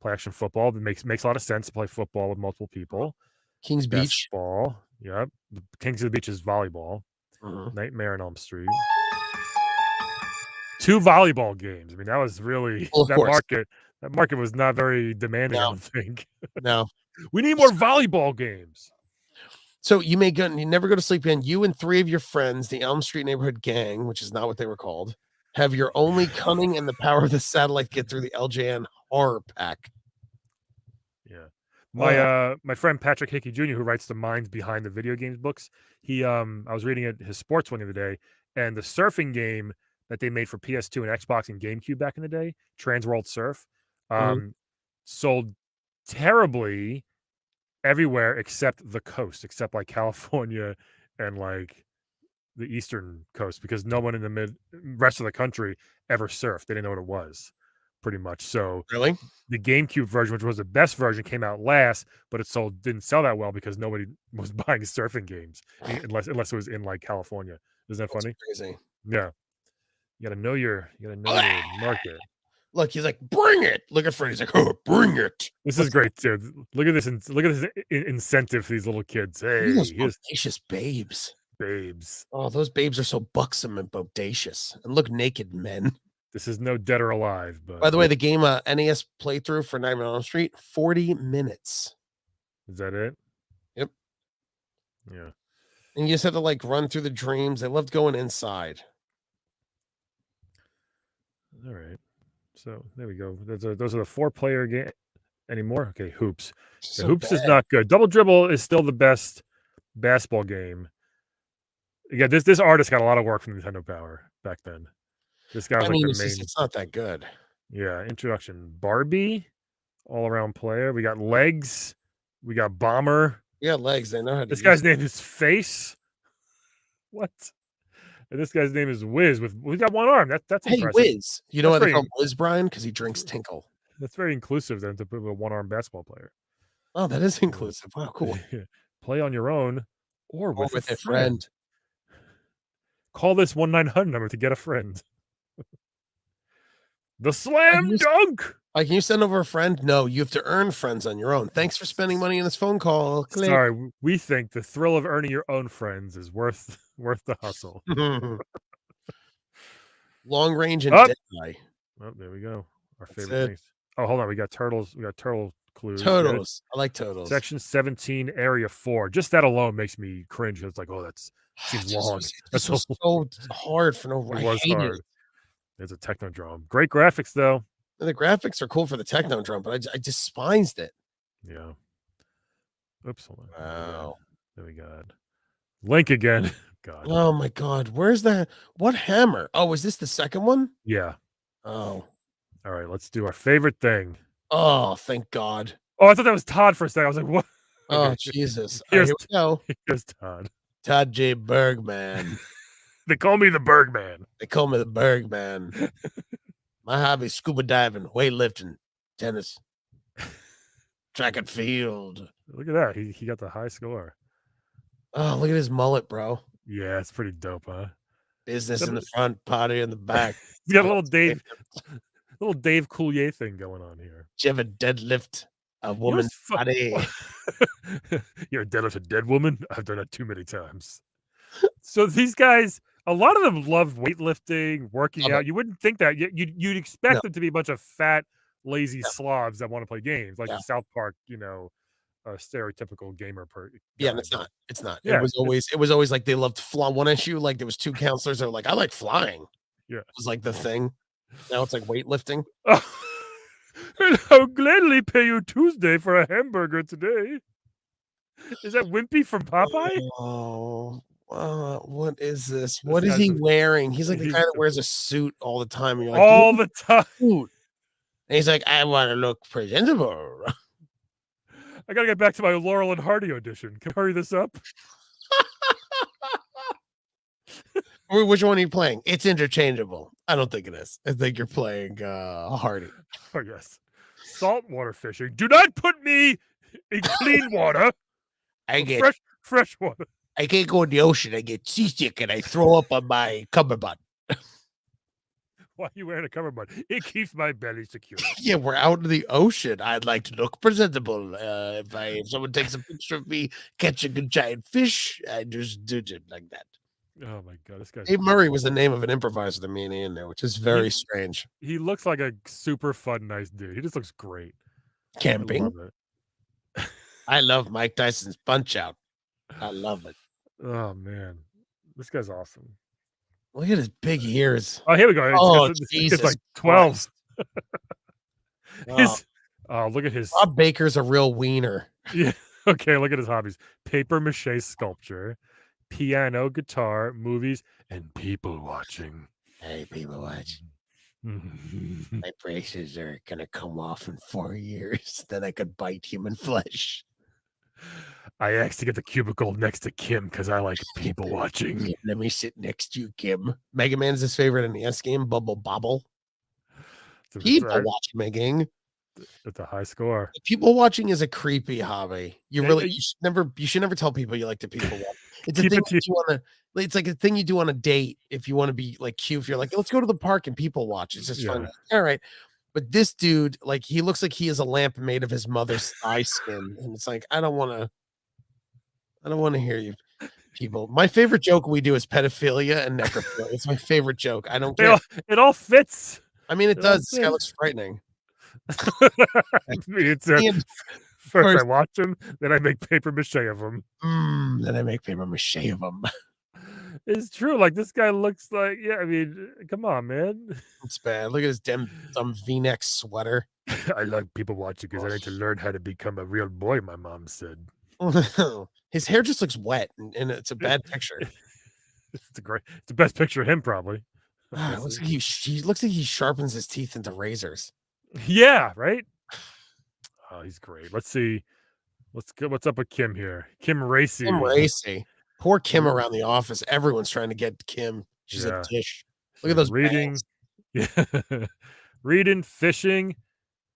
Play action football. It makes a lot of sense to play football with multiple people. King's Beach. Ball. Yep. Kings of the Beach is volleyball. Nightmare on Elm Street. 2 volleyball games. I mean, that was really That market was not very demanding, I don't think. No. We need more volleyball games. So you never go to sleep again. You and 3 of your friends, the Elm Street Neighborhood Gang, which is not what they were called, have your only cunning and the power of the satellite get through the LJN horror pack. Yeah. My friend Patrick Hickey Jr., who writes the minds behind the video games books, I was reading his sports one the other day, and the surfing game that they made for PS2 and Xbox and GameCube back in the day, Trans World Surf, sold terribly everywhere except the coast, except like California and like the eastern coast, because no one in the rest of the country ever surfed. They didn't know what it was, pretty much. So really, the GameCube version, which was the best version, came out last, but it didn't sell that well because nobody was buying surfing games unless it was in like California. Isn't that funny? Crazy. Yeah. You gotta know your market. Look, he's like, bring it. Look at Freddy. He's like, oh, bring it. This is great too. Look at this. Look at this incentive for these little kids. Look at Hey, those here's bodacious babes. babes. Oh, those babes are so buxom and bodacious. And look, naked men. This is no Dead or Alive, but By the way, the game NES playthrough for Nightmare on Elm Street, 40 minutes. is that it? Yep. Yeah. And you just have to like run through the dreams. I loved going inside. All right. So there we go. Those are the 4-player game anymore. Okay, Hoops. So Hoops is bad. not good. Double Dribble is still the best basketball game. Yeah, this artist got a lot of work from Nintendo Power back then. This guy was I mean, like the main. it's not that good. Yeah, introduction. Barbie, all around player. We got Legs. We got Bomber. You got legs. They know how to. This guy's name is Face. What? And this guy's name is Wiz. We got one arm. That's Hey, impressive. Wiz. You know That's why they very- call him Wiz, Brian? Because he drinks Tinkle. That's very inclusive then to put a one-arm basketball player. Oh, that is inclusive. Wow, cool. Play on your own or Or with a friend. Call this 1-900 number to get a friend. The slam dunk. Can you send over a friend? No, you have to earn friends on your own. Thanks for spending money on this phone call. Click. Sorry, we think the thrill of earning your own friends is worth the hustle. Long range and Up. Deadeye. Oh, there we go. Our That's favorite it. things. Oh, hold on. We got turtles. We got turtle clues. Totals. I like totals. Section 17, area 4. Just that alone makes me cringe. It's like, oh, that's seems long. That's so hard for no reason. It was hard. There's a Technodrome. Great graphics though. And the graphics are cool for the Technodrome, but I despised it. Yeah. Oops. Hold on. Wow. There we got Link again. God. Oh my God. Where's that? What hammer? Oh, is this the second one? Yeah. Oh. All right. Let's do our favorite thing. Oh, thank God. Oh, I thought that was Todd for a second. I was like, what? Oh, Okay. Jesus. Here's, here we go. Here's Todd. Todd J. Bergman. They call me the Bergman. They call me the Bergman. My hobby is scuba diving, weightlifting, tennis, track and field. Look at that. He got the high score. Oh, look at his mullet, bro. Yeah, it's pretty dope, huh? Business in the front, party in the back. He's got a little Dave Coulier thing going on here. Did you ever deadlift a woman's body? You're a deadlift a dead woman? I've done it too many times. So these guys, a lot of them love weightlifting, working out. You wouldn't think that. You'd expect them to be a bunch of fat, lazy slobs that want to play games, like the South Park, stereotypical gamer. Yeah, and it's not. It's not. Yeah, it was always like they loved flying. One issue, like there was 2 counselors that were like, I like flying. Yeah, it was like the thing. Now it's like weightlifting. And I'll gladly pay you Tuesday for a hamburger today. Is that Wimpy from Popeye? Oh, what is this? What is he wearing? He's like the guy that wears a suit all the time. And you're like, all the time. And he's like, I want to look presentable. I gotta get back to my Laurel and Hardy audition. Can I hurry this up? Which one are you playing? It's interchangeable. I don't think it is. I think you're playing Hardy. Oh yes. Saltwater fishing. Do not put me in clean water. I get fresh water. I can't go in the ocean. I get seasick and I throw up on my cummerbund. Why are you wearing a cummerbund? It keeps my belly secure. Yeah, we're out in the ocean. I'd like to look presentable. If someone takes a picture of me catching a giant fish, I just do it like that. Oh my God, this guy. Dave Murray was the name of an improviser that me and Ian know, which is very strange. He looks like a super fun, nice dude. He just looks great. Camping. I love Mike Tyson's Punch Out. I love it. Oh man, this guy's awesome. Look at his big ears. Oh, here we go. It's like 12. Look at his. Bob Baker's a real wiener. Yeah. Okay. Look at his hobbies: paper mache sculpture, piano, guitar, movies, and people watching. Hey, people watching. My braces are gonna come off in 4 years. Then I could bite human flesh. I asked to get the cubicle next to Kim because I like people watching. Yeah, let me sit next to you, Kim. Mega Man's his favorite NES game, Bubble Bobble. People watching, Megan. That's a high score. People watching is a creepy hobby. You really Y you should never tell people you like to people watch. It's a Keep thing it to that you wanna it's like a thing you do on a date if you wanna be, like, cute. If you're like, "Let's go to the park and people watch." It's just fun. yeah. Alright. But this dude, like, he looks like he is a lamp made of his mother's thigh skin, and it's like, I don't wanna hear you people. My favorite joke we do is pedophilia and necrophilia. It's my favorite joke. I don't They care. all it all fits. I mean, it It all does. This guy looks fits. frightening. Me, it's And first I first, watch them, then I make paper mache of them. then I make paper mache of him. It's true, like, this guy looks like yeah, I mean, come on, man. It's bad. Look at his dumb V-neck sweater. I like people watching because I need to learn how to become a real boy, my mom said. His hair just looks wet, and it's a It bad picture. it's the best picture of him probably, I'm It looks guessing. like he looks like he sharpens his teeth into razors. Yeah, right? Oh, he's great. Let's see. Let's go what's up with Kim here? Kim Kim Racy. Racy. Poor Kim Ooh, around the office. Everyone's trying to get Kim. She's a yeah. dish. Look at Says those reading bangs. yeah. Reading, fishing,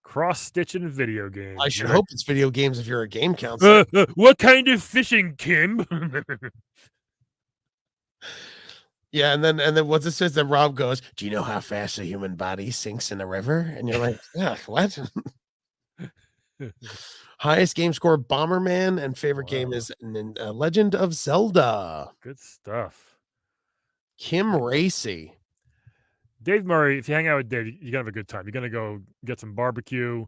cross-stitching video I games. should You're like, hope it's video games if you're a game counselor. What kind of fishing, Kim?" Yeah, and then what's it says that Rob goes, "Do you know how fast a human body sinks in a river?" And you're like, "Yeah, what?" Highest game score, Bomberman, and favorite game Wow, is Legend of Zelda. good stuff. Kim Racy. Dave Murray, if you hang out with Dave, you're gonna have a good time. You're gonna go get some barbecue,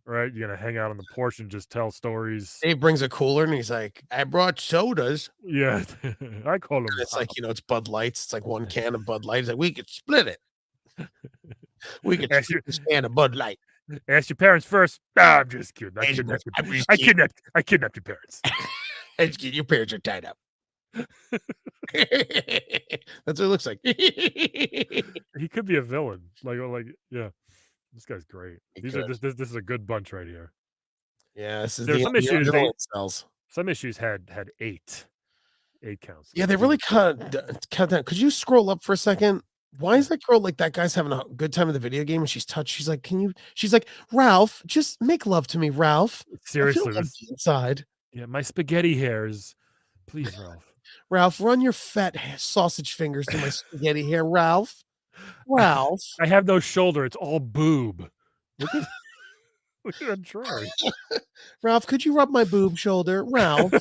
right? You're gonna hang out on the porch and just tell stories. Dave brings a cooler and he's like, "I brought sodas." Yeah, I call And him it's like, Pop. it's Bud Lights. It's like one can of Bud Light. He's like, "We could split it. We could Ask split your this can of Bud Light." ask your parents first. Nah, I'm just kidding. And he goes, "I'm just I kidding. kidnapped your parents. I'm just kidding. Your parents are tied up." That's what it looks like. He could be a villain. Like yeah, this guy's great. He These are could. this is a good bunch right here. Yeah, this is There's some the issues adrenaline cells. had eight Yeah, counselors. they really cut down. Could you scroll up for a second? Why is that girl like that guy's having a good time in the video game and she's touched? She's like, "Can you?" She's like, "Ralph, just make love to me, Ralph. I feel Seriously, this empty inside. yeah, my spaghetti hairs. Please, Ralph. Ralph, run your fat sausage fingers through my spaghetti hair, Ralph. Ralph, I have no shoulder. It's all boob. Look at look at that drawing. Ralph, could you rub my boob shoulder, Ralph?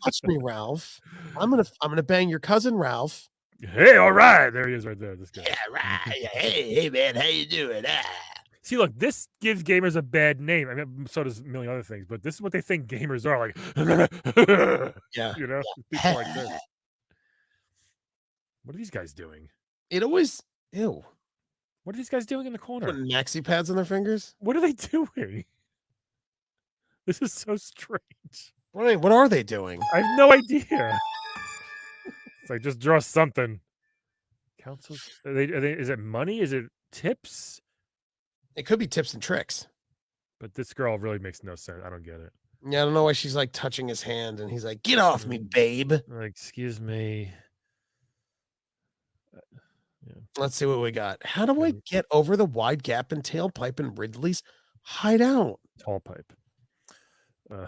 Touch me, Ralph. I'm gonna bang your cousin, Ralph." Hey, all right. There he is right there. This guy. Yeah, right. Yeah, hey, man, how you doing? See, look, this gives gamers a bad name. I mean, so does a million other things, but this is what they think gamers are like. Yeah. You know, people like this. What are these guys doing? It always ew. What are these guys doing in the corner? Putting maxi pads on their fingers? What are they doing? This is so strange. What are they doing? I have no idea. It's like just draw something. Councils? Is it money? Is it tips? It could be tips and tricks. But this girl really makes no sense. I don't get it. Yeah, I don't know why she's like touching his hand and he's like, "Get off me, babe." Like, excuse me. Yeah. Let's see what we got. How do I Okay. get over the wide gap in tailpipe in Ridley's hideout? Tall pipe. Uh,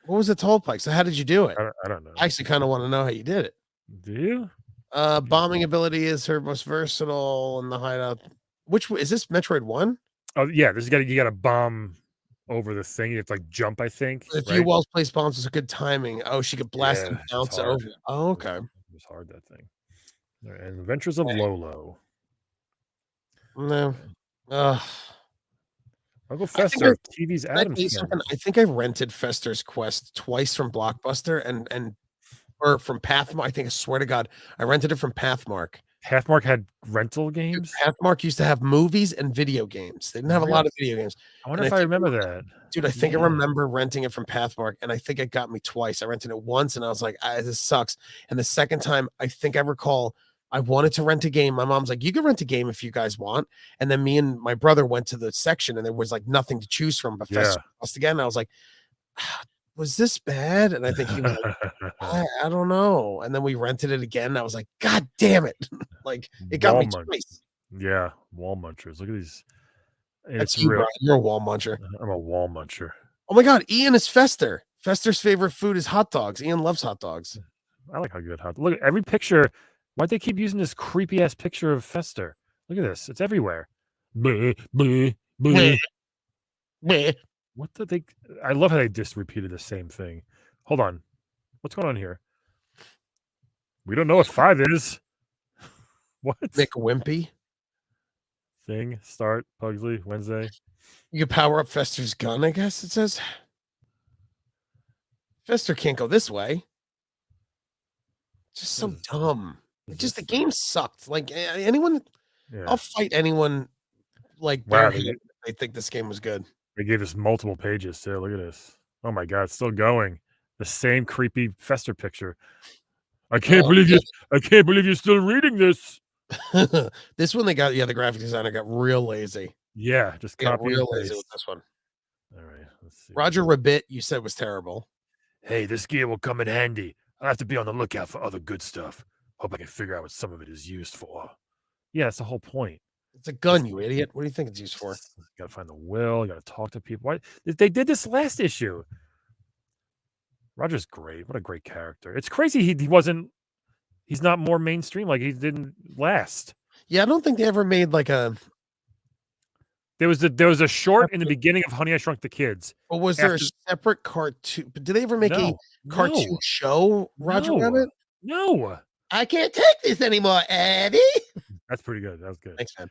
What was the tall pipe? So how did you do it? I don't know. I actually kind of want to know how you did it. Do you? Bombing ability is her most versatile in the hideout. Is this Metroid 1? Oh yeah, this you gotta bomb over the thing. You have to like jump, I think. The few Right? walls place bombs was a good timing. Oh, she could blast and Yeah, it's bounce hard. over. Oh, okay. It was hard that thing. Alright, and Adventures of Lolo. No. Ugh. Uncle I think Fester, TV's Can I tell Adams you family. something? I think I rented Fester's Quest twice from Blockbuster or from Pathmark. I think I swear to God, I rented it from Pathmark. Pathmark had rental Dude, games. Pathmark used to have movies and video games. They didn't have a lot Really? of video games. I wonder And if I remember that. Dude, I think I Yeah. remember renting it from Pathmark, and I think it got me twice. I rented it once, and I was like, "This sucks." And the second time, I think I recall I wanted to rent a game. My mom's like, "You can rent a game if you guys want." And then me and my brother went to the section, and there was like nothing to choose from but Yeah. Fester Quest again. And I was like, "Was this bad?" And I think he was like, I don't know. And then we rented it again. And I was like, "God damn it!" Like it got me Wall munch. twice. Yeah, wall munchers. Look at these. And That's it's you, real. Brian. You're a wall muncher. I'm a wall muncher. Oh my God, Ian is Fester. Fester's favorite food is hot dogs. Ian loves hot dogs. I like how good hot. Look at every picture. Why'd they keep using this creepy ass picture of Fester? Look at this. It's everywhere. Bleh, bleh, bleh. Bleh. What did they? I love how they just repeated the same thing. Hold on. What's going on here? We don't know what 5 is. What? McWimpy. Thing, start, Pugsley, Wednesday. You can power up Fester's gun, I guess it says. Fester can't go this way. Just so dumb. Just the game sucked. Like anyone, Yeah. I'll fight anyone. Like Wow, they think this game was good. They gave us multiple pages too. Look at this. Oh my God, it's still going. The same creepy Fester picture. I can't believe you. I can't believe you're still reading this. This one they got. Yeah, the graphic designer got real lazy. Yeah, just copy real and lazy paste. with this one. All right, let's see. Roger Rabbit, you said was terrible. Hey, this gear will come in handy. I'll have to be on the lookout for other good stuff. Hope I can figure out what some of it is used for. Yeah, that's the whole point. It's a gun, you idiot. What do you think it's used for? Got to find the will. Got to talk to people. Why they did this last issue? Roger's great. What a great character. It's crazy he wasn't. He's not more mainstream. Like he didn't last. Yeah, I don't think they ever made like a. There was a short in the beginning of Honey I Shrunk the Kids. But was there a separate cartoon? Did they ever make a cartoon show, Roger Rabbit? No. I can't take this anymore, Eddie. That's pretty good. That was good. Thanks, man.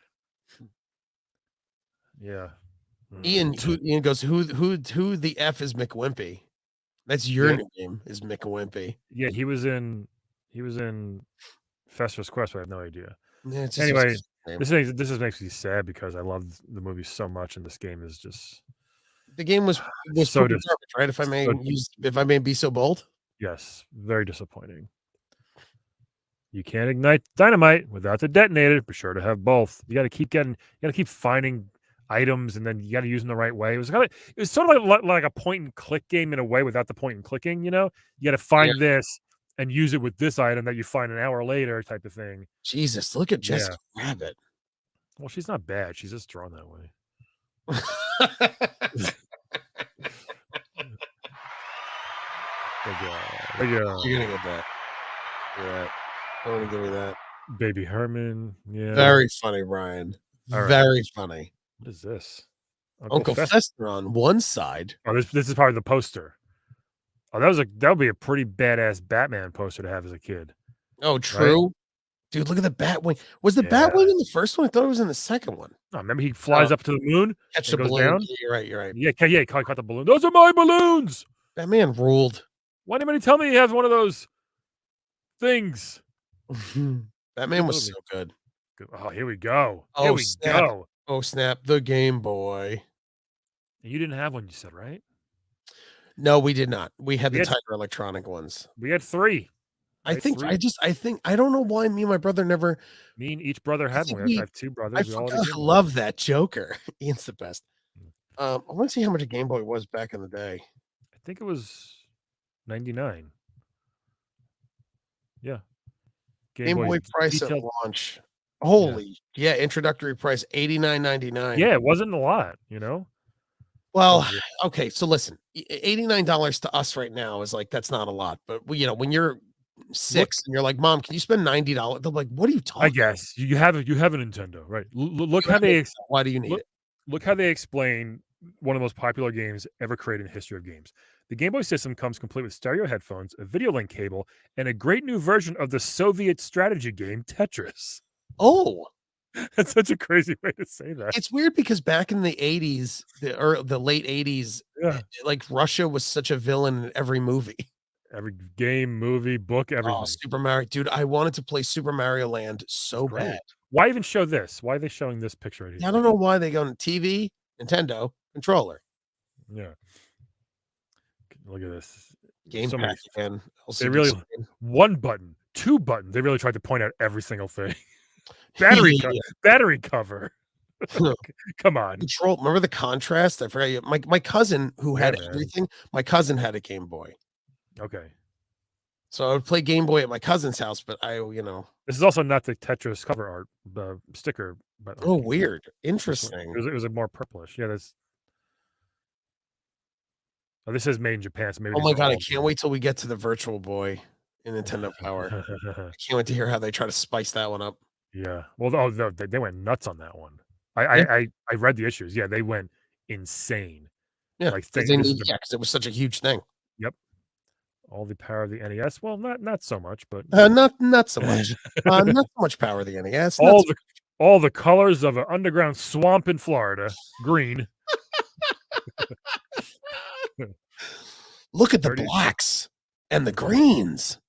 Yeah. Ian goes, who the F is McWimpy? That's your name, is McWimpy. Yeah, he was in Fester's Quest, but I have no idea. Yeah, anyway, this makes me sad because I love the movie so much, and this game is just the game was so garbage, right? If I may be so bold. Yes, very disappointing. You can't ignite dynamite without the detonator. Be sure to have both. You got to keep finding items, and then you got to use them the right way. It was sort of like a point and click game in a way without the point and clicking. You got to find this and use it with this item that you find an hour later, type of thing. Jesus, look at Jessica Rabbit. Well, she's not bad. She's just drawn that way. You're gonna get that. Yeah, I want to give you that. Baby Herman. Yeah. Very funny, Ryan. Very funny. What is this? Uncle Fester on one side. Oh, this is probably the poster. Oh, that would be a pretty badass Batman poster to have as a kid. Oh, true. Right? Dude, look at the Batwing. Was the Batwing in the first one? I thought it was in the second one. No, remember he flies up to the moon, catch the balloon. Down? You're right. Yeah, caught the balloon. Those are my balloons. Batman ruled. Why didn't anybody tell me he has one of those things? Batman was so good. Oh, here we go. Here we go. Oh, snap. The Game Boy. You didn't have one, you said, right? No, we did not. We had the Tiger Electronic ones. We had 3. I think I don't know why me and my brother never. Me and each brother had one. I have 2 brothers. I love that Joker. Ian's the best. I want to see how much a Game Boy was back in the day. I think it was $99. Yeah. Game Boy price at launch. Holy, introductory price $89.99. Yeah, it wasn't a lot, Well, okay, so listen, $89 to us right now is like that's not a lot, but when you're 6 and you're like, Mom, can you spend $90? They're like, what are you talking? I guess you have a Nintendo, right? Look how they. Why do you need it? Look how they explain one of the most popular games ever created in the history of games. The Game Boy system comes complete with stereo headphones, a video link cable, and a great new version of the Soviet strategy game Tetris. Oh, that's such a crazy way to say that. It's weird because back in the 80s, the late 80s, like Russia was such a villain in every movie. Every game, movie, book, everything. Oh, Super Mario. Dude, I wanted to play Super Mario Land so bad. Why even show this? Why are they showing this picture right here? I don't know why they go on TV, Nintendo, controller. Yeah. Look at this. Game Pack again. They really, 1 button, 2 buttons. They really tried to point out every single thing. Battery cover. Come on. Control. Remember the contrast? I forgot. My cousin who had everything. My cousin had a Game Boy. Okay. So I would play Game Boy at my cousin's house, but This is also not the Tetris cover art, the sticker But Oh, like, weird. it Interesting. was a more purplish. Yeah, that's. Oh, this is made in Japan, so maybe Oh these my are god, I all. can't wait till we get to the Virtual Boy in Nintendo Power. I can't wait to hear how they try to spice that one up. Yeah. Well, oh, no, they went nuts on that one. Yeah. I read the issues. Yeah, they went insane. Yeah, Like, because they this is need the. 'cause it was such a huge thing. Yep. All the power of the NES. Well, not so much, but Not so much. Not so much power of the NES. Not all so the all the colors of an underground swamp in Florida. Green. Look at the 30 blacks and the yeah. greens.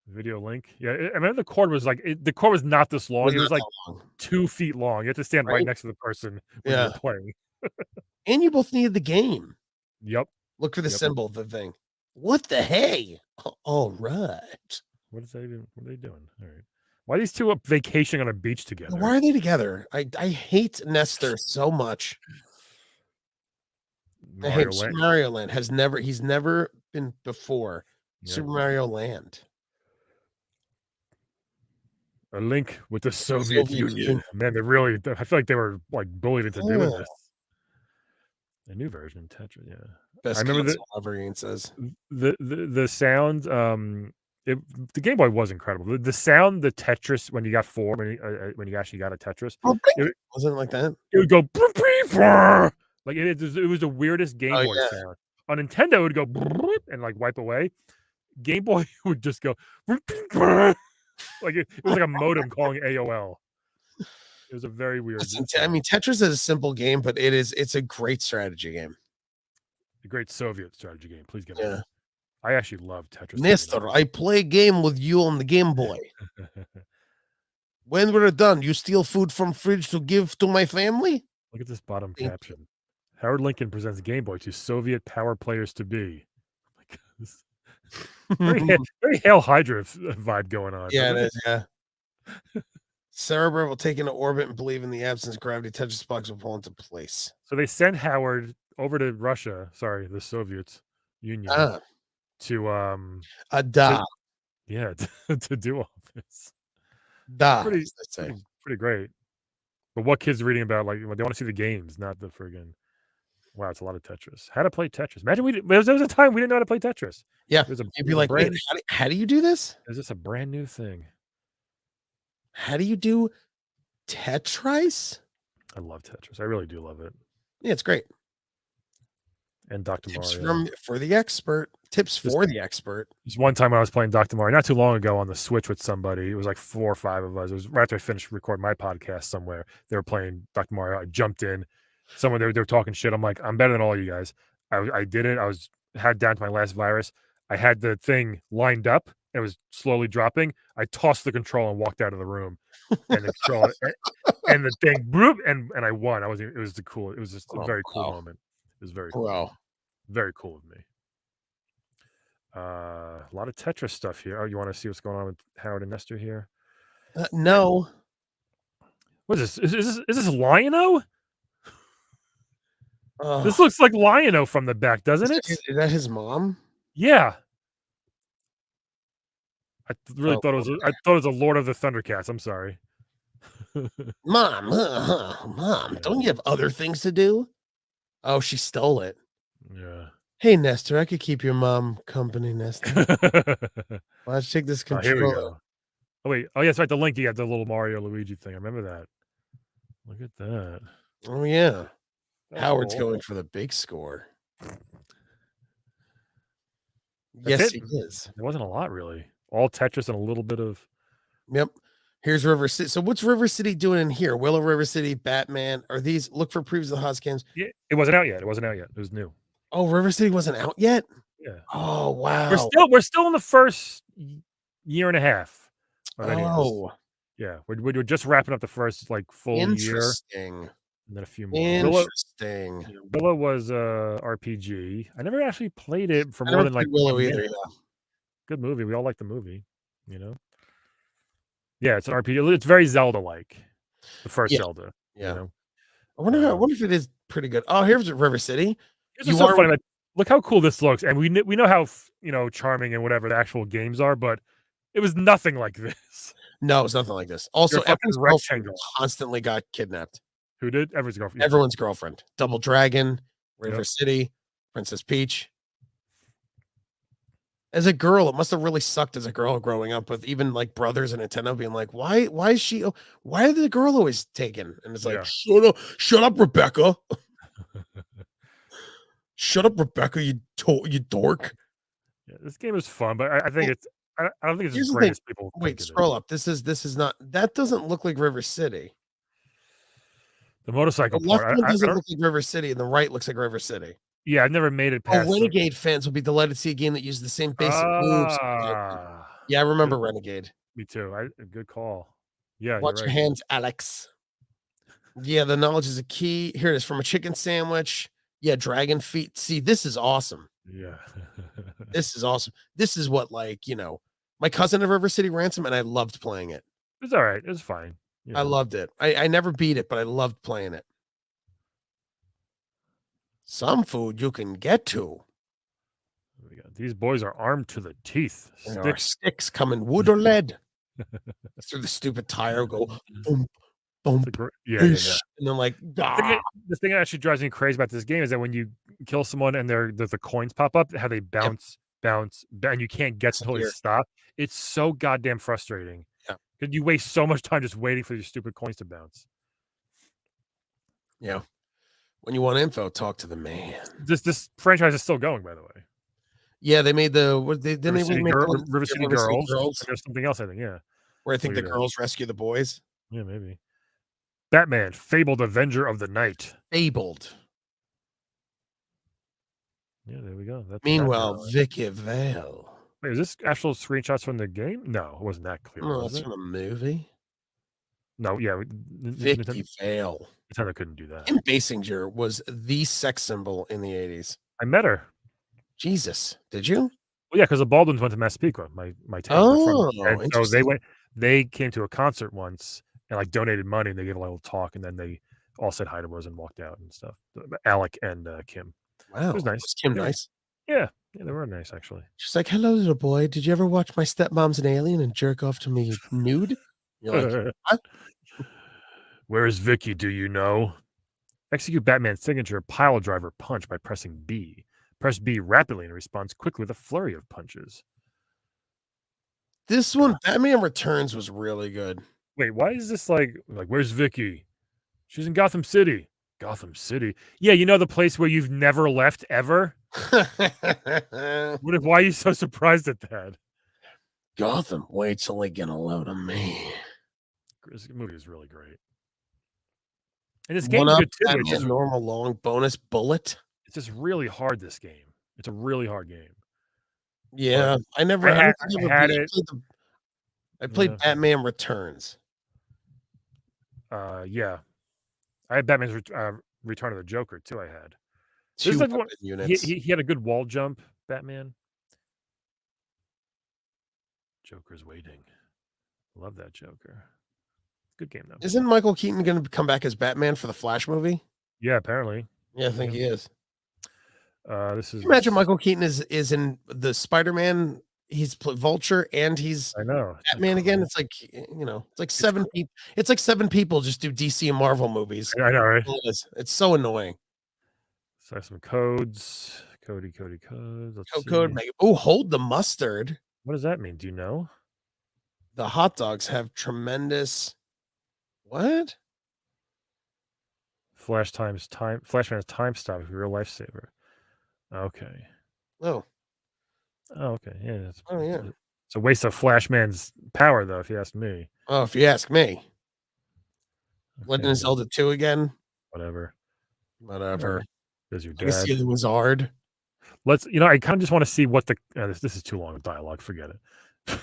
Video link. Yeah, I remember the cord was like the cord was not this long. Was It not was like that long, 2 feet long. You had to stand right right? next to the person when you were Yeah. playing. And you both needed the game. Yep. Look for the Yep. symbol of the thing. What the hey? All right. What is that even? What are they doing? All right. Why are these two up vacationing on a beach together? Why are they together? I hate Nestor so much. I hate Mario Super Land. Mario Land he's never been before. Yeah. Super Mario Land. A link with the Soviet Union. Man, they really. I feel like they were like bullied into doing this. A new version of Tetris. Yeah. Best I remember console ever, Ian says. the sound. The Game Boy was incredible. The sound, the Tetris when you got four, when you actually got a Tetris, Wasn't it like that? it would go like it was the weirdest Game Boy sound. On Nintendo, it would go and like wipe away. Game Boy would just go like it was like a modem calling AOL. It was a very weird. I mean, Tetris is a simple game, but it's a great strategy game. The great Soviet strategy game. Please get it. Yeah. I actually love Tetris. Nestor, I play game with you on the Game Boy. When we're done, you steal food from fridge to give to my family? Look at this bottom caption. Howard Lincoln presents Game Boy to Soviet power players to be. Oh my God. Very Hail Hydra vibe going on. Yeah, it is. Yeah. Cerebro will take into orbit and believe in the absence of gravity. Tetris blocks will fall into place. So they sent Howard over to Russia. Sorry, the Soviet Union to to do all this. Pretty great. But what kids are reading about? Like, they want to see the games, not the friggin'. Wow, it's a lot of Tetris. How to play Tetris? Imagine there was a time we didn't know how to play Tetris. Yeah, you'd be like, wait, how do you do this? Is this a brand new thing? How do you do Tetris? I love Tetris. I really do love it. Yeah, it's great. And Dr. Tips Mario. for the expert. Tips for the expert. There's one time when I was playing Dr. Mario not too long ago on the Switch with somebody. It was like 4 or 5 of us. It was right after I finished recording my podcast somewhere. They were playing Dr. Mario. I jumped in. They were talking shit. I'm like, I'm better than all you guys. I did it. Had down to my last virus. I had the thing lined up and it was slowly dropping. I tossed the control and walked out of the room. And the control and the thing bloop, and I won. It was just a very cool moment. It was very cool. Wow. Very cool of me. A lot of Tetris stuff here. Oh, you want to see what's going on with Howard and Nestor here? No. What is this? Is this Lion-O? This looks like Lion-O from the back, doesn't it? Is that his mom? Yeah. I really thought it was. I thought it was a Lord of the Thundercats. I'm sorry. Mom, don't you have other things to do? Oh, she stole it. Yeah. Hey, Nestor, I could keep your mom company, Nestor. Let's take this controller. Here we go. Oh wait. Oh yeah, that's right. The link. You got the little Mario Luigi thing. I remember that. Look at that. Oh yeah. That's Howard's cool. going for the big score. Yes, he is. There wasn't a lot really. All Tetris and a little bit of. Yep. Here's River City. So what's River City doing in here? Willow River City, Batman. Are these look for previews of the Haas games? Yeah, it wasn't out yet. It was new. Oh, River City wasn't out yet? Yeah. Oh wow. We're still in the first year and a half. Oh. Yeah. We're just wrapping up the first like full year. Interesting. And then a few more. Interesting. Willow was RPG. I never actually played it for I more never than like played Willow either. Yeah. Good movie. We all like the movie, you know. Yeah, it's an RPG. It's very Zelda-like. The first Zelda. Yeah. You know? I wonder if it is pretty good. Oh, here's River City. It's so funny. Like, look how cool this looks, and we know how charming and whatever the actual games are, but it was nothing like this. No, it's nothing like this. Also, You're a fucking everyone's girlfriend rectangle. constantly got kidnapped. Who did? Everyone's girlfriend. Yeah. Everyone's girlfriend. Double Dragon, River Yep. City, Princess Peach. As a girl, it must have really sucked as a girl growing up with even like brothers and Nintendo being like, why is she, why is the girl always taken? And it's like, Yeah. shut up, Rebecca. Shut up, Rebecca, you dork. Yeah, this game is fun, but I think it's I don't think it's Here's as the great thing. as people think Wait, it scroll is. up. This is not, that doesn't look like River City. The The motorcycle left part. one I doesn't don't. look like River City, and the right looks like River City. Yeah, I've never made it Oh, past. Renegade fans will be delighted to see a game that uses the same basic moves. Yeah, I remember Renegade. Me too. Good call. Yeah, Watch you're your right. hands, Alex. Yeah, the knowledge is a key. Here it is, from a chicken sandwich. Yeah, dragon feet. See, this is awesome. Yeah. This is awesome. This is what, like, you know, my cousin of River City Ransom, and I loved playing it. It's all right. It's fine. You I know. loved it. I never beat it, but I loved playing it. Some food you can get to. These boys are armed to the teeth. Sticks come in wood or lead. Through the stupid tire, go boom, boom, yeah. and then like, the thing that actually drives me crazy about this game is that when you kill someone and the coins pop up, how they bounce, and you can't get to totally stop. It's so goddamn frustrating. Yeah, because you waste so much time just waiting for your stupid coins to bounce. Yeah. When you want info, talk to the man. This franchise is still going, by the way. Yeah, they made the River City Girls. Girls. There's something else, I think. Yeah, where I think the girls rescue the boys. Yeah, maybe. Batman, Fabled Avenger of the Night. Fabled. Yeah, there we go. That's Meanwhile, Vicky Vale. Wait, is this actual screenshots from the game? No, it wasn't that clear. No, that's from a movie. No, yeah, Vicky Vale. Nintendo couldn't do that. Kim Basinger was the sex symbol in the 80s. I met her. Jesus, did you? Well, yeah, because the Baldwins went to Massapequa, my town. Oh, so they came to a concert once and like donated money, and they gave a little talk, and then they all said hi to us and walked out and stuff. Alec and Kim. Wow, it was nice. Was Kim nice? Yeah, they were nice actually. She's like, "Hello, little boy. Did you ever watch My Stepmom's an Alien and jerk off to me nude?" You're like, "What?" Where is Vicky? Do you know? Execute Batman's signature pile driver punch by pressing B. Press B rapidly and responds quickly with a flurry of punches. This one, Batman Returns, was really good. Wait, why is this like where's Vicky? She's in Gotham City. Gotham City? Yeah, you know the place where you've never left ever? Why are you so surprised at that? Gotham, wait till they get a load of me. This movie is really great. And this game's good too. It's just normal long bonus bullet. It's just really hard, this game. It's a really hard game. Yeah, I played Batman Returns. Yeah. I had Batman's Return of the Joker too, I had. Units. He had a good wall jump, Batman. Joker's waiting. Love that Joker. Good game though. Isn't Michael Keaton going to come back as Batman for the Flash movie? Yeah, apparently. Yeah, I think he is. This is. Imagine Michael Keaton is in the Spider-Man. He's Vulture and he's Batman again. It's like, you know, it's like seven people. It's like 7 people just do DC and Marvel movies. I know, right? It's so annoying. So I have some codes. Cody codes. Code. Oh, hold the mustard. What does that mean? Do you know? The hot dogs have tremendous. What? Flashman's time stop is a real lifesaver. Okay. Oh. Oh, okay. Yeah. Yeah. It's a waste of Flashman's power, though, if you ask me. Oh, if you ask me. Legend of Zelda 2 again. Whatever. Does your dad? I see the Wizard. I kind of just want to see what the. This is too long of dialogue. Forget it.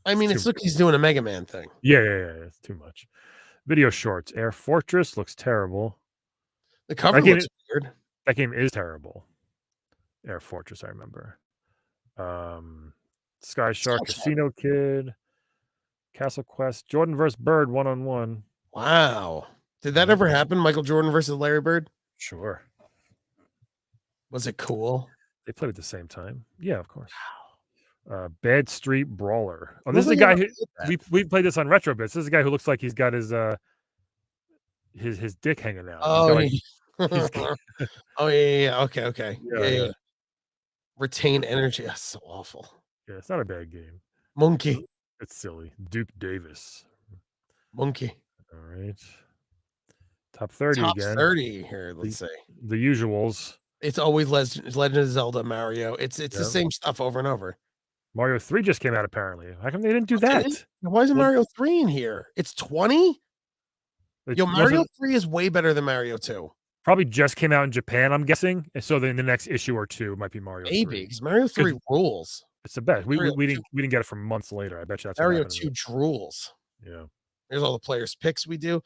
I mean, it's like he's doing a Mega Man thing. Yeah. It's too much. Video shorts. Air Fortress looks terrible. The cover looks weird. That game is terrible. Air Fortress, I remember. Sky Shark, Casino Kid, Castle Quest, Jordan vs. Bird 1-on-1. Wow. Did that ever happen? Michael Jordan versus Larry Bird? Sure. Was it cool? They played at the same time. Yeah, of course. Bad Street Brawler. Oh, I don't this is a think I ever guy who played that. we played this on Retro Bits. This is a guy who looks like he's got his dick hanging out. He's Oh, got like yeah. he's Oh, yeah. Okay. yeah, Yeah. yeah. Retain energy. That's so awful. Yeah, it's not a bad game. Monkey. It's silly. Duke Davis. Monkey. All right. Top 30 Top again. 30 here. The, Let's see. the usuals. It's always Legend of Zelda, Mario. It's the Yep. same stuff over and over. Mario 3 just came out apparently. How come they didn't do Oh, did that? it? Why isn't Well, Mario 3 in here? It's 20? it Yo, Mario wasn't 3 is way better than Mario 2. probably just came out in Japan, I'm guessing. And so then the next issue or two might be Mario 3. Maybe, because Mario 3 rules. It's the best. We Mario didn't get it for months later. I bet you that's what Mario happened. 2 drools. Yeah. Here's all the players' picks we do.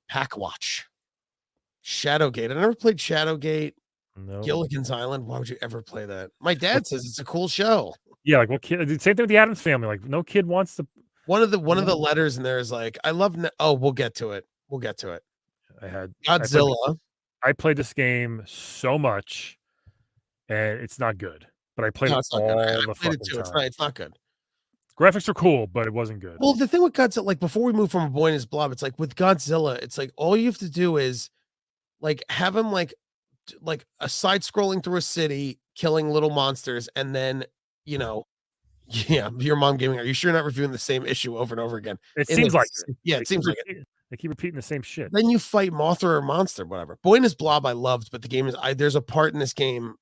Pack Watch. Shadowgate. I never played Shadowgate. No. Gilligan's Island. Why would you ever play that? My dad says it's a cool show. Yeah, like what kid? Same thing with the Addams Family. Like no kid wants to. One of the letters in there is like, I love. Oh, we'll get to it. I had Godzilla. I played this game so much, and it's not good. But I played it all the fucking time. It's not good. Graphics are cool, but it wasn't good. Well, the thing with Godzilla, like before we move from a boy and his blob, it's like with Godzilla, it's like all you have to do is like have him like a side scrolling through a city, killing little monsters, and then yeah, your mom gaming. Are you sure you're not reviewing the same issue over and over again? It seems like it. Yeah, it seems like it. They keep repeating the same shit. Then you fight Mothra or monster, whatever. Boy and his blob, I loved, but the game is there's a part in this game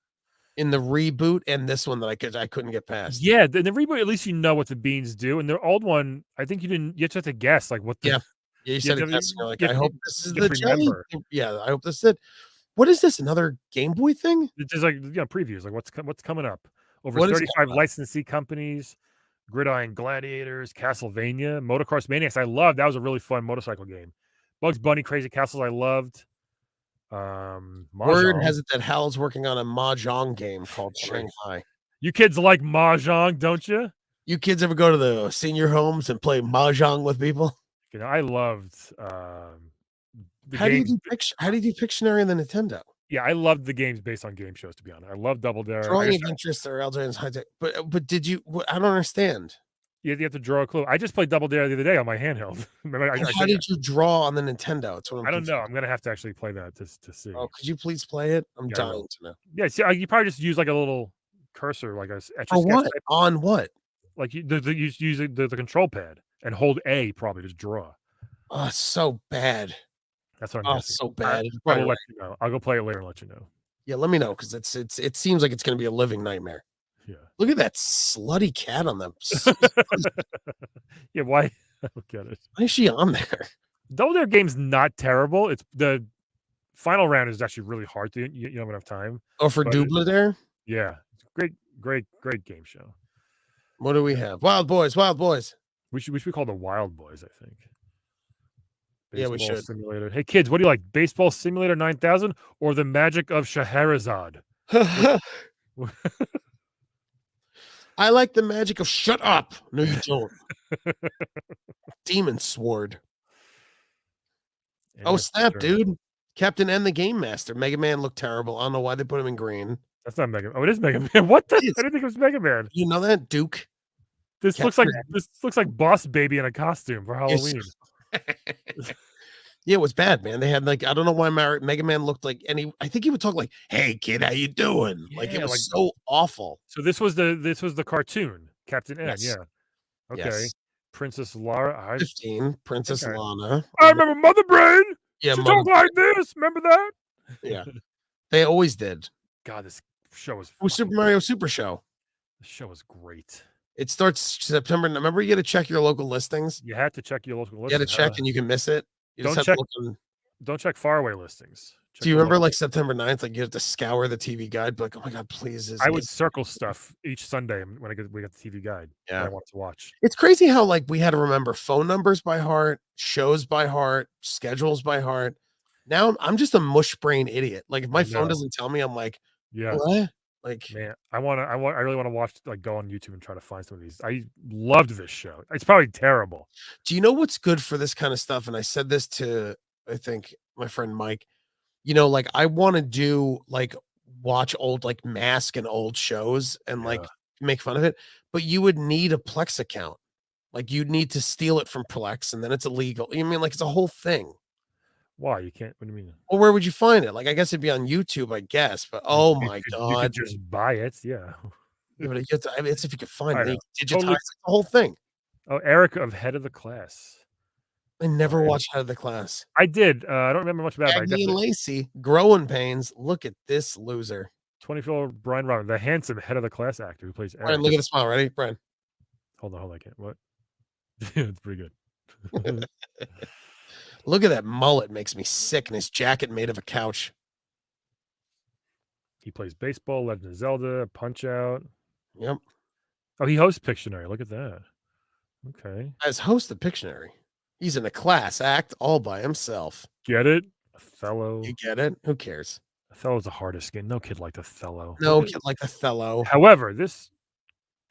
in the reboot and this one that I couldn't get past. Yeah, the reboot, at least you know what the beans do, and the old one, I think you didn't. You just have to guess like what the. Yeah, you said it. You're like, I hope this is the jelly. Remember. Yeah, I hope this is it. What is this? Another Game Boy thing? It's just like previews, like what's coming up. Over 35 licensee companies, Gridiron Gladiators, Castlevania, Motocross Maniacs. I loved that was a really fun motorcycle game. Bugs Bunny Crazy Castles. I loved. Word has it that Hal's working on a mahjong game called Shanghai. You kids like mahjong, don't you? You kids ever go to the senior homes and play mahjong with people? You know, I loved. How do you do Pictionary in the Nintendo? Yeah, I loved the games based on game shows. To be honest, I love Double Dare. Drawing Adventures or Eldrain's High Tech. But did you? I don't understand. You have to draw a clue. I just played Double Dare the other day on my handheld. Remember, how did you draw on the Nintendo? It's I don't know. I'm gonna have to actually play that to see. Oh, could you please play it? I'm dying to know. Yeah, see, you probably just use like a little cursor, like a etch a sketch. What? On what? Like you use the control pad and hold A. Probably just draw. Oh, so bad. That's what I'm guessing. So bad. I will let you know. I'll go play it later and let you know. Yeah, let me know because it seems like it's gonna be a living nightmare. Yeah. Look at that slutty cat on them. Yeah, why? I don't get it. Why is she on there? Double Dare game's not terrible. It's the final round is actually really hard. You don't have enough time. Oh, for Double Dare? Yeah. It's great game show. What do we have? Wild Boys. We should be called the Wild Boys, I think. Yeah, we should. Simulator. Hey kids, what do you like? Baseball Simulator 9000 or the Magic of Scheherazade? I like the magic of shut up. No, you don't. Demon Sword. Oh, snap, dude. Captain N the Game Master. Mega Man looked terrible. I don't know why they put him in green. That's not Mega Man. Oh, it is Mega Man. What the? I didn't think it was Mega Man. You know that, Duke? This looks like Boss Baby in a costume for Halloween. Yeah, it was bad, man. They had like, I don't know why Mega Man looked like I think he would talk like, "Hey kid, how you doing?" Yeah, like it was like, so awful. So this was the cartoon, Captain N. Yes. Yeah. Okay. Yes. Princess Lara. 15. Princess Lana. I remember Mother Brain. Yeah, she talked like this. Remember that? Yeah. They always did. God, this show was Super Mario Super Show. The show was great. It starts September. Remember, you got to check your local listings. You had to check your local listings. You got to check, and you can miss it. You don't check faraway listings. Do you remember like September 9th? Like you have to scour the TV guide, be like, oh my God, please. I would circle stuff each Sunday when we got the TV guide. Yeah. I wanted to watch. It's crazy how like we had to remember phone numbers by heart, shows by heart, schedules by heart. Now I'm just a mush brain idiot. Like if my phone doesn't tell me, I'm like, yeah. What? Like, man, I really want to watch, like, go on YouTube and try to find some of these. I loved this show. It's probably terrible. Do you know what's good for this kind of stuff? And I said this to, I think, my friend Mike. You know, like I want to do like watch old like Mask and old shows and like make fun of it, but you would need a Plex account. Like, you'd need to steal it from Plex, and then it's illegal. You mean, like, it's a whole thing. Why you can't? What do you mean? Well, where would you find it? Like, I guess it'd be on YouTube, I guess. But oh my You could god, just buy it. Yeah. yeah, but I mean, it's if you could find I it, know. you digitize Totally. the whole thing. Oh, Eric of Head of the Class. I never Alright. watched Head of the Class. I did. I don't remember much about it. But I Aggie and definitely Lacey, growing pains. Look at this loser. 24 Brian Robin, the handsome Head of the Class actor who plays Brian, Eric. look at the smile. Ready, Brian? Hold on, I can't. What? It's pretty good. Look at that mullet. Makes me sick. And his jacket made of a couch. He plays baseball, Legend of Zelda, Punch Out. Yep. Oh, he hosts Pictionary. Look at that. Okay. As host of Pictionary, he's in a class act all by himself. Get it? Othello. You get it? Who cares? Othello's the hardest game. No kid liked Othello. No kid like Othello. However, this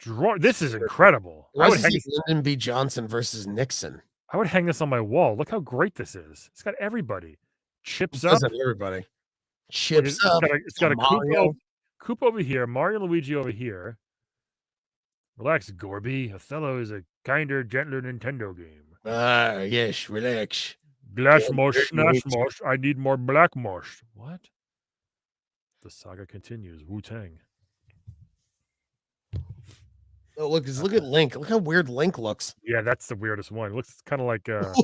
is incredible. I would, hang, Lyndon B. Johnson versus Nixon. I would hang this on my wall. Look how great this is. It's got everybody. Chips It up. doesn't everybody. Chips up. It's got a Mario. Coop over here, Mario and Luigi over here. Relax, Gorby. Othello is a kinder, gentler Nintendo game. Ah, yes, relax. Glass Yeah, mosh, very snash mosh. I need more black mosh. What? The saga continues. Wu-Tang. Oh, look at Link. Look how weird Link looks. Yeah, that's the weirdest one. It looks kind of like got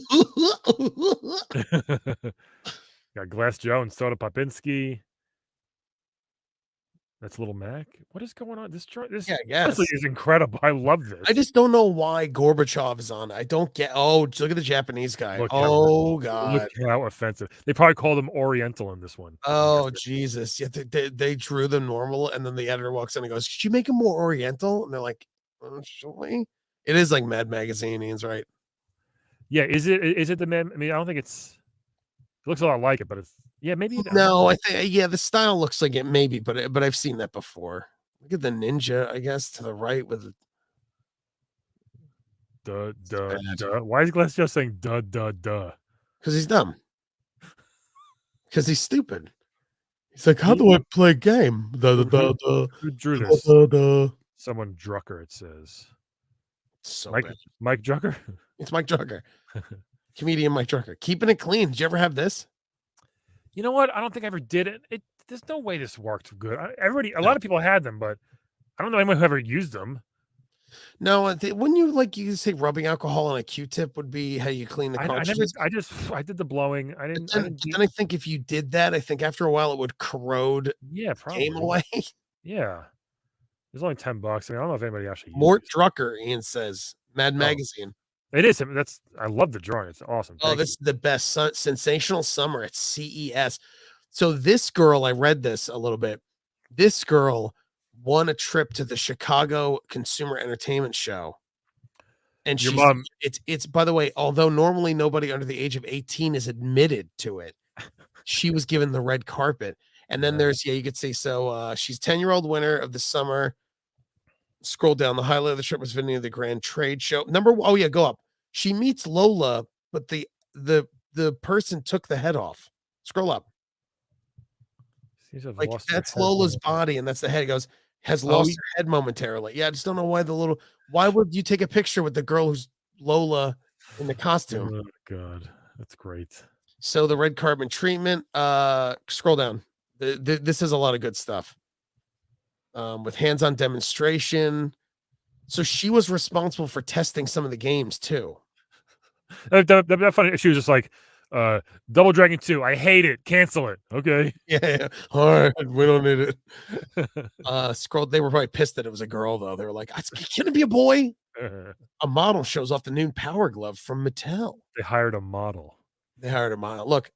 Glass Joe, Soda Popinski. That's Little Mac. What is going on? This Yeah, I guess. honestly is incredible. I love this. I just don't know why Gorbachev is on. I don't get. Oh, look at the Japanese guy. Look God. how offensive. They probably called him Oriental in this one. Oh Jesus. Yeah, they drew them normal, and then the editor walks in and goes, "Could you make him more Oriental?" And they're like, "Surely." It is like Mad Magazine. Ian's right. Yeah, is it the man? I mean, I don't think it looks a lot like it, but it's maybe. No, I think the style looks like it maybe, but I've seen that before. Look at the ninja, I guess, to the right with duh. Why is Glass Joe saying duh? because he's dumb. Because he's stupid. He's like, how do I play game? Who drew this? Someone Drucker, it says. So Mike, bad. Mike Drucker? It's Mike Drucker. Comedian Mike Drucker. Keeping it clean. Did you ever have this? You know what? I don't think I ever did it. There's no way this worked good. A lot of people had them, but I don't know anyone who ever used them. No, wouldn't you say rubbing alcohol on a Q-tip would be how you clean the cartridges? I did the blowing. I didn't. Then I think if you did that, I think after a while it would corrode probably. game away. Yeah. It's only $10. I mean, I don't know if anybody actually uses Mort Drucker, Ian says. Mad Magazine. It is. I love the drawing. It's awesome. This is the best sensational summer at CES. So this girl, I read this a little bit. This girl won a trip to the Chicago Consumer Entertainment Show. And your mom, it's by the way, although normally nobody under the age of 18 is admitted to it, she was given the red carpet. And then there's, you could see, so she's 10-year-old winner of the summer. Scroll down. The highlight of the trip was visiting the Grand Trade Show. Go up. She meets Lola, but the person took the head off. Scroll up. Like that's Lola's body, and that's the head. It goes, has lost her head momentarily. Yeah, I just don't know why would you take a picture with the girl who's Lola in the costume? Oh God, that's great. So the red carbon treatment, scroll down. This is a lot of good stuff. With hands-on demonstration. So she was responsible for testing some of the games too. That's funny. She was just like, Double Dragon 2, I hate it. Cancel it. Okay. Yeah. All right. We don't need it. Scroll. They were probably pissed that it was a girl, though. They were like, can it be a boy? A model shows off the new Power Glove from Mattel. They hired a model.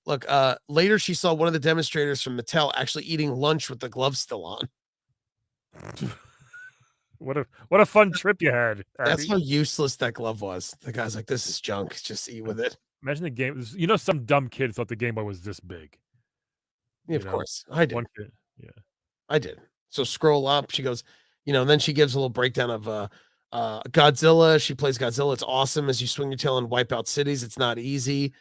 Look. Later, she saw one of the demonstrators from Mattel actually eating lunch with the glove still on. What a fun trip you had, Abby. That's how useless that glove was. The guy's like, this is junk. Just eat with it. Imagine the game. Some dumb kid thought the Game Boy was this big. Yeah, of course. I did. One kid. Yeah. I did. So scroll up. She goes, and then she gives a little breakdown of Godzilla. She plays Godzilla. It's awesome as you swing your tail and wipe out cities. It's not easy.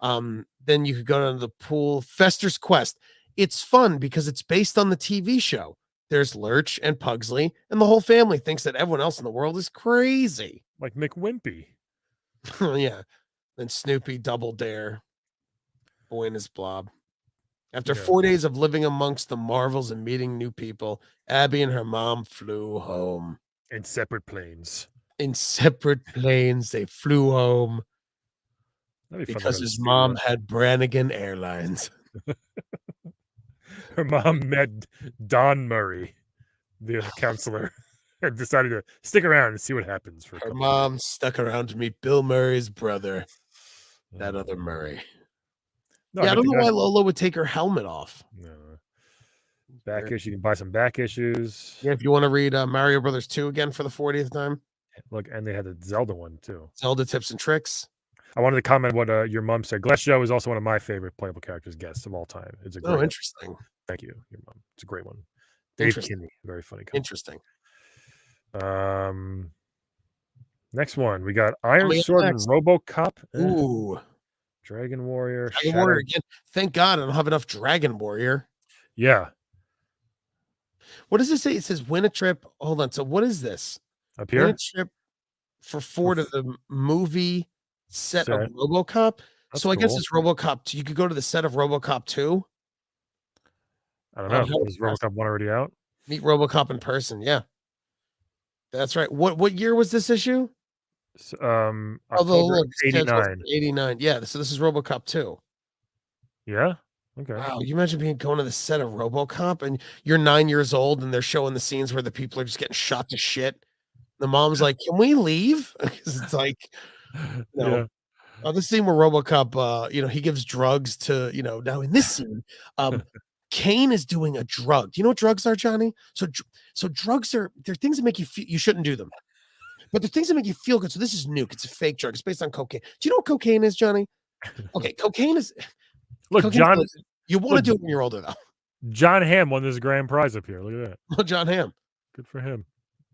Then you could go down to the pool. Fester's Quest. It's fun because it's based on the TV show. There's Lurch and Pugsley, and the whole family thinks that everyone else in the world is crazy. Like McWimpy. Yeah. Then Snoopy, Double Dare, Boy and his Blob. After 4 days of living amongst the marvels and meeting new people, Abby and her mom flew home. In separate planes. In separate planes, they flew home because his mom had Brannigan Airlines. Her mom met Don Murray, the counselor, and decided to stick around and see what happens. Her mom stuck around to meet Bill Murray's brother, that other Murray. No, yeah, I don't know why Lola would take her helmet off. No. Back issue. You can buy some back issues. Yeah, if you want to read Mario Brothers 2 again for the 40th time. Look, and they had the Zelda one too. Zelda Tips and Tricks. I wanted to comment what your mom said. Glesho is also one of my favorite playable characters guests of all time. It's a great interesting. Thank you, your mom. It's a great one. Dave Kinney, very funny. Interesting. Next one, we got Iron Sword and Robocop. Ooh. Dragon Warrior. Dragon Warrior again. Thank God I don't have enough Dragon Warrior. Yeah. What does it say? It says win a trip. Hold on. So what is this? Up here? Win a trip for 4 to the movie set of RoboCop. That's so I guess it's RoboCop 2. You could go to the set of RoboCop 2. I don't know. Is RoboCop 1 already out? Meet RoboCop in person. Yeah. That's right. What year was this issue? October 89. 89. Yeah. So this is RoboCop 2. Yeah. Okay. Wow. You imagine going to the set of RoboCop and you're 9 years old and they're showing the scenes where the people are just getting shot to shit. The mom's like, "Can we leave?" Because it's like, the scene where RoboCop, he gives drugs to, now in this scene, Kane is doing a drug. Do you know what drugs are, Johnny? So drugs they're things that make you feel you shouldn't do them, but they're things that make you feel good. So this is nuke. It's a fake drug. It's based on cocaine. Do you know what cocaine is, Johnny? Okay, cocaine is. Look, John, you want to do it when you're older, though. John Hamm won this grand prize up here. Look at that. Well, John Hamm. Good for him.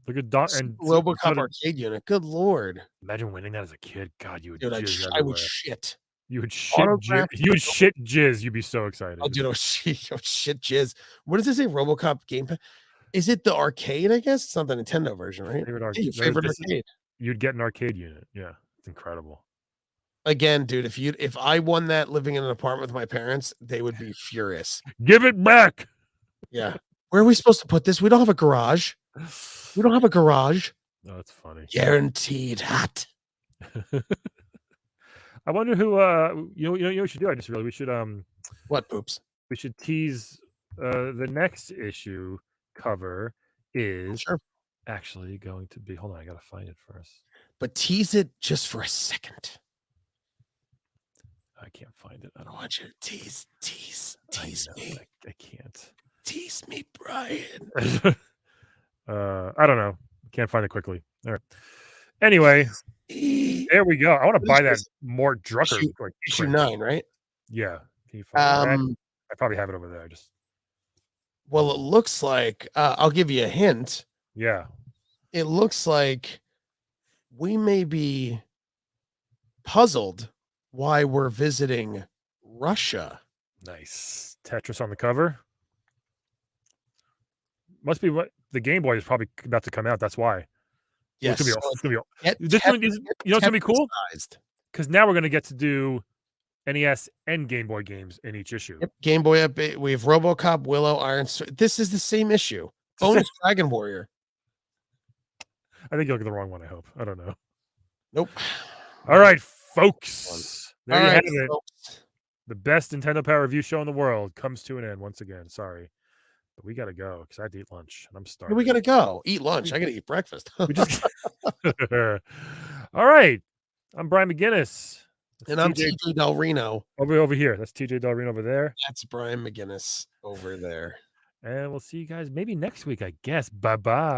Look at Don and RoboCop arcade unit. Good Lord! Imagine winning that as a kid. God, you would. Dude, I would shit. You would shit. You would shit jizz. You'd be so excited. Oh, dude, shit jizz. What does it say? RoboCop gamepad. Is it the arcade? I guess it's not the Nintendo version, right? Your favorite arcade. You'd get an arcade unit. Yeah, it's incredible. Again, dude, if I won that living in an apartment with my parents, they would be furious. Give it back. Yeah. Where are we supposed to put this? We don't have a garage. We don't have a garage. Oh, that's funny. Guaranteed hot. I wonder who you know what we should do? I just realized we should what poops? We should tease the next issue cover is actually going to be, hold on, I gotta find it first. But tease it just for a second. I can't find it. I don't want you to tease me. I can't. Tease me, Brian. I don't know. Can't find it quickly. All right. Anyway, there we go. I want to buy that Mort Drucker. Issue 9, right? Yeah. Can you find it? I probably have it over there. Well, it looks like I'll give you a hint. Yeah. It looks like we may be puzzled why we're visiting Russia. Nice. Tetris on the cover. Must be what the Game Boy is probably about to come out. That's why. Yes. You know what's gonna be cool? Because now we're gonna get to do NES and Game Boy games in each issue. Yep. Game Boy update. We have RoboCop, Willow, Iron Sword. This is the same issue. Bonus Dragon Warrior. I think you look at the wrong one. I hope. I don't know. Nope. All right, folks. There you have it. Folks. The best Nintendo Power Review show in the world comes to an end once again. Sorry. But we got to go because I have to eat lunch and I'm starving. We got to go eat lunch. I got to eat breakfast. All right. I'm Brian McGuinness. And I'm TJ Del Reno. Over here. That's TJ Del Reno over there. That's Brian McGuinness over there. And we'll see you guys maybe next week, I guess. Bye-bye.